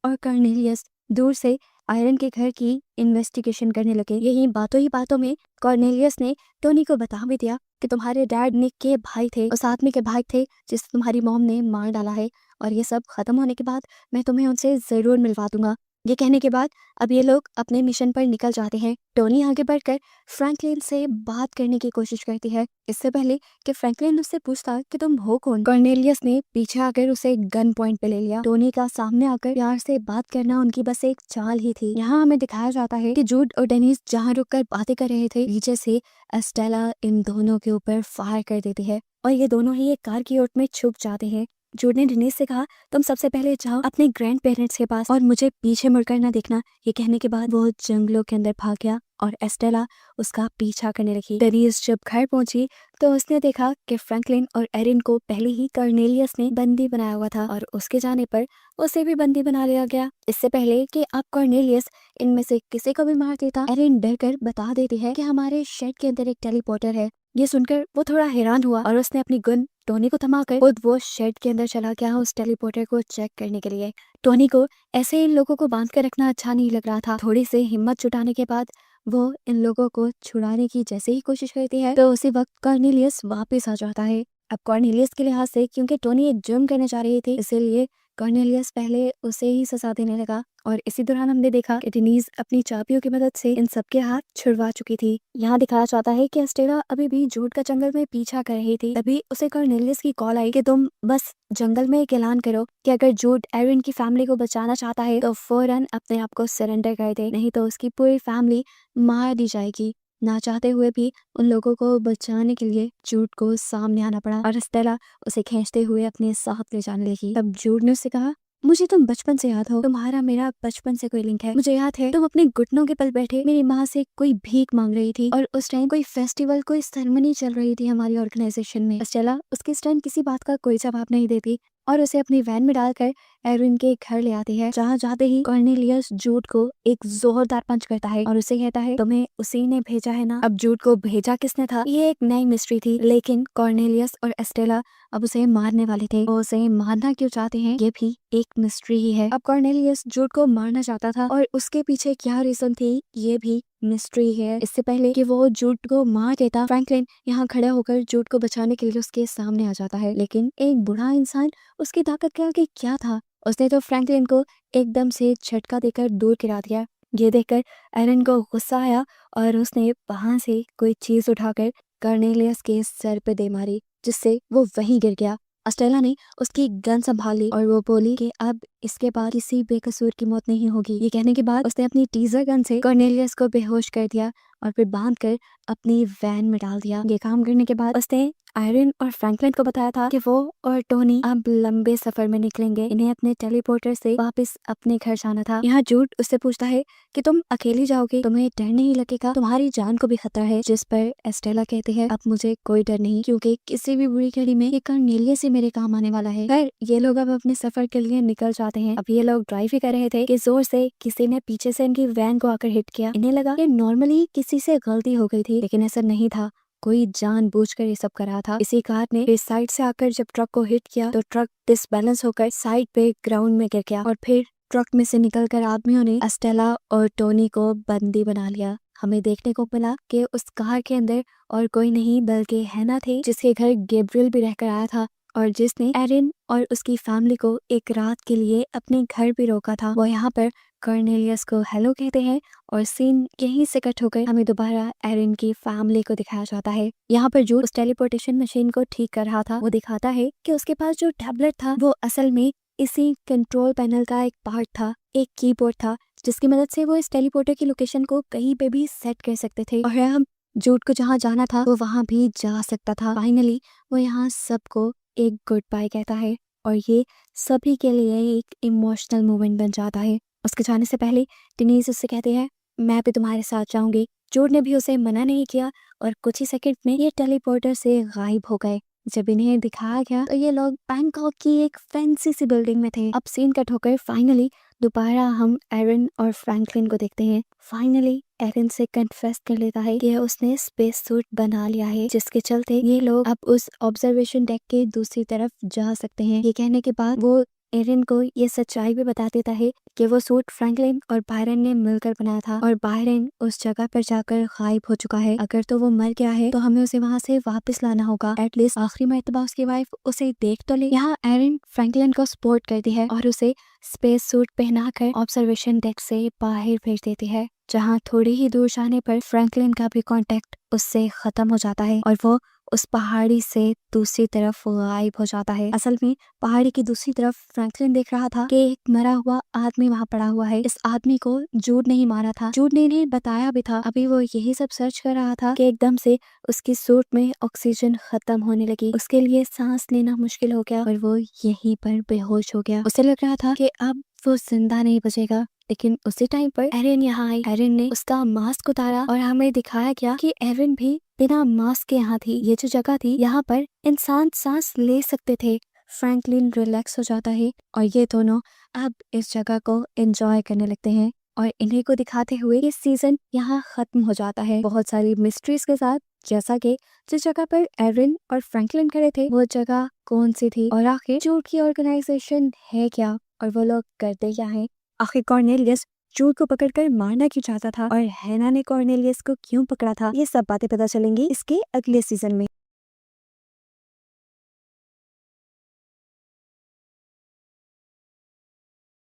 और कर्नेलियस दूर से आयरन के घर की इन्वेस्टिगेशन करने लगे। यही बातों में कॉर्नेलियस ने टोनी को बता भी दिया कि तुम्हारे डैड निक के भाई थे और साथ में के भाई थे जिसे तुम्हारी मॉम ने मार डाला है, और ये सब खत्म होने के बाद मैं तुम्हें उनसे जरूर मिलवा दूंगा। ये कहने के बाद अब ये लोग अपने मिशन पर निकल जाते हैं। टोनी आगे बढ़कर फ्रैंकलिन से बात करने की कोशिश करती है इससे पहले कि फ्रैंकलिन उससे पूछता कि तुम हो कौन। कॉर्नेलियस ने पीछे आकर उसे गन पॉइंट पे ले लिया। टोनी का सामने आकर प्यार से बात करना उनकी बस एक चाल ही थी। यहाँ हमें दिखाया जाता है कि जूड और डेनिस जहाँ रुककर बातें कर रहे थे पीछे से एस्टेला इन दोनों के ऊपर फायर कर देती है और ये दोनों ही एक कार की ओट में छुप जाते हैं। जूड ने डेनिस से कहा तुम सबसे पहले जाओ अपने ग्रैंड पेरेंट्स के पास और मुझे पीछे मुड़कर ना देखना। ये कहने के बाद वो जंगलों के अंदर भाग गया और एस्टेला उसका पीछा करने लगी। डेनिस जब घर पहुंची तो उसने देखा कि फ्रैंकलिन और एरिन को पहले ही कर्नेलियस ने बंदी बनाया हुआ था और उसके जाने पर उसे भी बंदी बना लिया गया। इससे पहले कि अब कर्नेलियस इनमें से किसी को भी मार देता, एरिन डरकर बता देती है कि हमारे शेड के अंदर एक टेलीपोर्टर है। ये सुनकर वो थोड़ा हैरान हुआ और उसने अपनी गन टोनी को थमाकर खुद वो शेड के अंदर चला गया उस टेलीपोर्टर को चेक करने के लिए। टोनी को ऐसे इन लोगों को बांध कर रखना अच्छा नहीं लग रहा था। थोड़ी सी हिम्मत जुटाने के बाद वो इन लोगों को छुड़ाने की जैसे ही कोशिश करती है तो उसी वक्त कॉर्नेलियस वापस आ जाता है। अब कॉर्नेलियस के लिहाज से क्योंकि टोनी एक जुर्म करने जा रही थी इसीलिए कॉर्नेलियस पहले उसे ही सजा देने लगा और इसी दौरान हमने देखा कि डेनिस अपनी चाबियों की मदद से इन सबके हाथ छुड़वा चुकी थी। यहाँ दिखाया जाता है कि एस्टेला अभी भी जूड का जंगल में पीछा कर रही थी। तभी उसे कॉर्नेलियस की कॉल आई कि तुम बस जंगल में एक ऐलान करो कि अगर जूड एरिन की फैमिली को बचाना चाहता है तो फौरन अपने आप को सरेंडर कर दे, नहीं तो उसकी पूरी फैमिली मार दी जाएगी। ना चाहते हुए भी उन लोगों को बचाने के लिए जूड को सामने आना पड़ा और एस्टेला उसे खींचते हुए अपने साथ ले जाने लगी। तब जूड ने उससे कहा मुझे तुम बचपन से याद हो, तुम्हारा मेरा बचपन से कोई लिंक है। मुझे याद है तुम अपने घुटनों के पल बैठे मेरी माँ से कोई भीख मांग रही थी और उस टाइम कोई फेस्टिवल कोई सेरेमनी चल रही थी हमारी ऑर्गेनाइजेशन में। एस्टेला उसके इस टाइम किसी बात का कोई जवाब नहीं देती और उसे अपनी वैन में डालकर एरिन के घर ले आती है। जहाँ जाते ही कॉर्नेलियस जूड को एक जोरदार पंच करता है और उसे कहता है तुम्हें उसी ने भेजा है ना। अब जूड को भेजा किसने था ये एक नई मिस्ट्री थी, लेकिन कॉर्नेलियस और एस्टेला अब उसे मारने वाले थे। वो उसे मारना क्यों चाहते हैं ये भी एक मिस्ट्री ही है। अब कॉर्नेलियस जूड को मारना चाहता था और उसके पीछे क्या रीजन थी ये भी मिस्ट्री है। इससे पहले कि वो जूड को मार देता फ्रैंकलिन यहाँ खड़ा होकर जूड को बचाने के लिए उसके सामने आ जाता है, लेकिन एक बूढ़ा इंसान उसकी ताकत के आगे क्या था। उसने तो फ्रैंकलिन को एकदम से झटका देकर दूर गिरा दिया। ये देखकर एरिन को गुस्सा आया और उसने वहां से कोई चीज उठाकर कॉर्नेलियस के सर पे दे मारी जिससे वो वहीं गिर गया। एस्टेला ने उसकी गन संभाल ली और वो बोली कि अब इसके बाद किसी बेकसूर की मौत नहीं होगी। ये कहने के बाद उसने अपनी टीजर गन से कॉर्नेलियस को बेहोश कर दिया और फिर बांधकर अपनी वैन में डाल दिया। ये काम करने के बाद उसने आयरन और फ्रैंकलिन को बताया था कि वो और टोनी अब लंबे सफर में निकलेंगे, इन्हें अपने टेलीपोर्टर से वापस अपने घर जाना था। यहाँ जूड उससे पूछता है कि तुम अकेली जाओगे, तुम्हें डर नहीं लगेगा, तुम्हारी जान को भी खतरा है। जिस पर एस्टेला कहती है अब मुझे कोई डर नहीं क्योंकि किसी भी बुरी घड़ी में ये कॉर्नेलियस ही मेरे काम आने वाला है। खैर ये लोग अब अपने सफर के लिए निकल जाते हैं। अब ये लोग ड्राइव ही कर रहे थे कि जोर से किसी ने पीछे से इनकी वैन को आकर हिट किया। इन्हें लगा कि नॉर्मली किसी से गलती हो गई थी, लेकिन ऐसा नहीं था, कोई जानबूझकर ये सब कर रहा था। इसी कार ने इस साइड से आकर जब ट्रक को हिट किया तो ट्रक डिसबैलेंस होकर साइड पे ग्राउंड में गिर गया और फिर ट्रक में से निकलकर आदमियों ने एस्टेला और टोनी को बंदी बना लिया। हमें देखने को मिला कि उस कार के अंदर और कोई नहीं बल्कि हैना थे जिसके घर गैब्रियल भी रहकर आया था और जिसने एरिन और उसकी फैमिली को एक रात के लिए अपने घर भी रोका था। वो यहाँ पर कॉर्नेलियस को हेलो कहते हैं और सीन यहीं से कट होकर हमें दोबारा एरिन की फैमिली को दिखाया जाता है। यहाँ पर जो उस टेलीपोर्टेशन मशीन को ठीक कर रहा था वो दिखाता है कि उसके पास जो टैबलेट था वो असल में इसी कंट्रोल पैनल का एक पार्ट था, एक कीबोर्ड था जिसकी मदद से वो इस टेलीपोर्टर की लोकेशन को कहीं पे भी सेट कर सकते थे और हम जूड को जहाँ जाना था वो वहाँ भी जा सकता था। फाइनली वो यहाँ सबको एक गुड बाय कहता है और ये सभी के लिए एक इमोशनल मोमेंट बन जाता है। उसके जाने से पहले टिनीज उससे कहते हैं मैं भी तुम्हारे साथ जाऊंगी। जूड ने भी उसे मना नहीं किया और कुछ ही सेकंड में ये टेलीपोर्टर से गायब हो गए। जब इन्हें दिखाया गया तो ये लोग बैंकॉक की एक फैंसी सी बिल्डिंग में थे। अब सीन कट होकर फाइनली दोबारा हम एरन और फ्रैंकलिन को देखते हैं। फाइनली एरन से कन्फेस कर लेता है कि उसने स्पेस सूट बना लिया है, जिसके चलते ये लोग अब उस ऑब्जर्वेशन डेक के दूसरी तरफ जा सकते हैं। ये कहने के बाद वो एरन को ये सच्चाई भी बता देता है कि वो सूट फ्रैंकलिन और बायरन ने मिलकर बनाया था और बायरन उस जगह पर जाकर गायब हो चुका है। अगर तो वो मर गया है तो हमें उसे वहाँ से वापस लाना होगा, एटलीस्ट आखिरी मर्तबा उसकी वाइफ उसे देख तो ले। यहाँ एरन फ्रैंकलिन को सपोर्ट करती है और उसे स्पेस सूट पहनाकर ऑब्जर्वेशन डेक से बाहर भेज देती है, जहाँ थोड़ी ही दूर जाने पर फ्रैंकलिन का भी कांटेक्ट उससे खत्म हो जाता है और वो उस पहाड़ी से दूसरी तरफ गायब हो जाता है। असल में पहाड़ी की दूसरी तरफ फ्रैंकलिन देख रहा था कि एक मरा हुआ आदमी वहाँ पड़ा हुआ है। इस आदमी को जूड ने ही मारा था। जूड ने इन्हें बताया भी था। अभी वो यही सब सर्च कर रहा था कि एकदम से उसकी सूट में ऑक्सीजन खत्म होने लगी। उसके लिए सांस लेना मुश्किल हो गया और वो यहीं पर बेहोश हो गया। उसे लग रहा था कि अब वो जिंदा नहीं बचेगा, लेकिन उसी टाइम पर एरन यहाँ आई। एरन ने उसका मास्क उतारा और हमें दिखाया गया कि एरन भी बिना मास्क के यहाँ थी। ये जो जगह थी यहाँ पर इंसान सांस ले सकते थे। फ्रैंकलिन रिलैक्स हो जाता है और ये दोनों अब इस जगह को एंजॉय करने लगते हैं और इन्हीं को दिखाते हुए ये सीजन यहाँ खत्म हो जाता है बहुत सारी मिस्ट्रीज के साथ, जैसा कि जिस जगह पर एरन और फ्रैंकलिन खड़े थे वो जगह कौन सी थी और आखिर जूड की ऑर्गेनाइजेशन है क्या और वो लोग करते क्या हैं। आखिर कॉर्नेलियस जूड को पकड़कर मारना क्यों चाहता था और हैना ने कॉर्नेलियस को क्यों पकड़ा था, ये सब बातें पता चलेंगी इसके अगले सीजन में।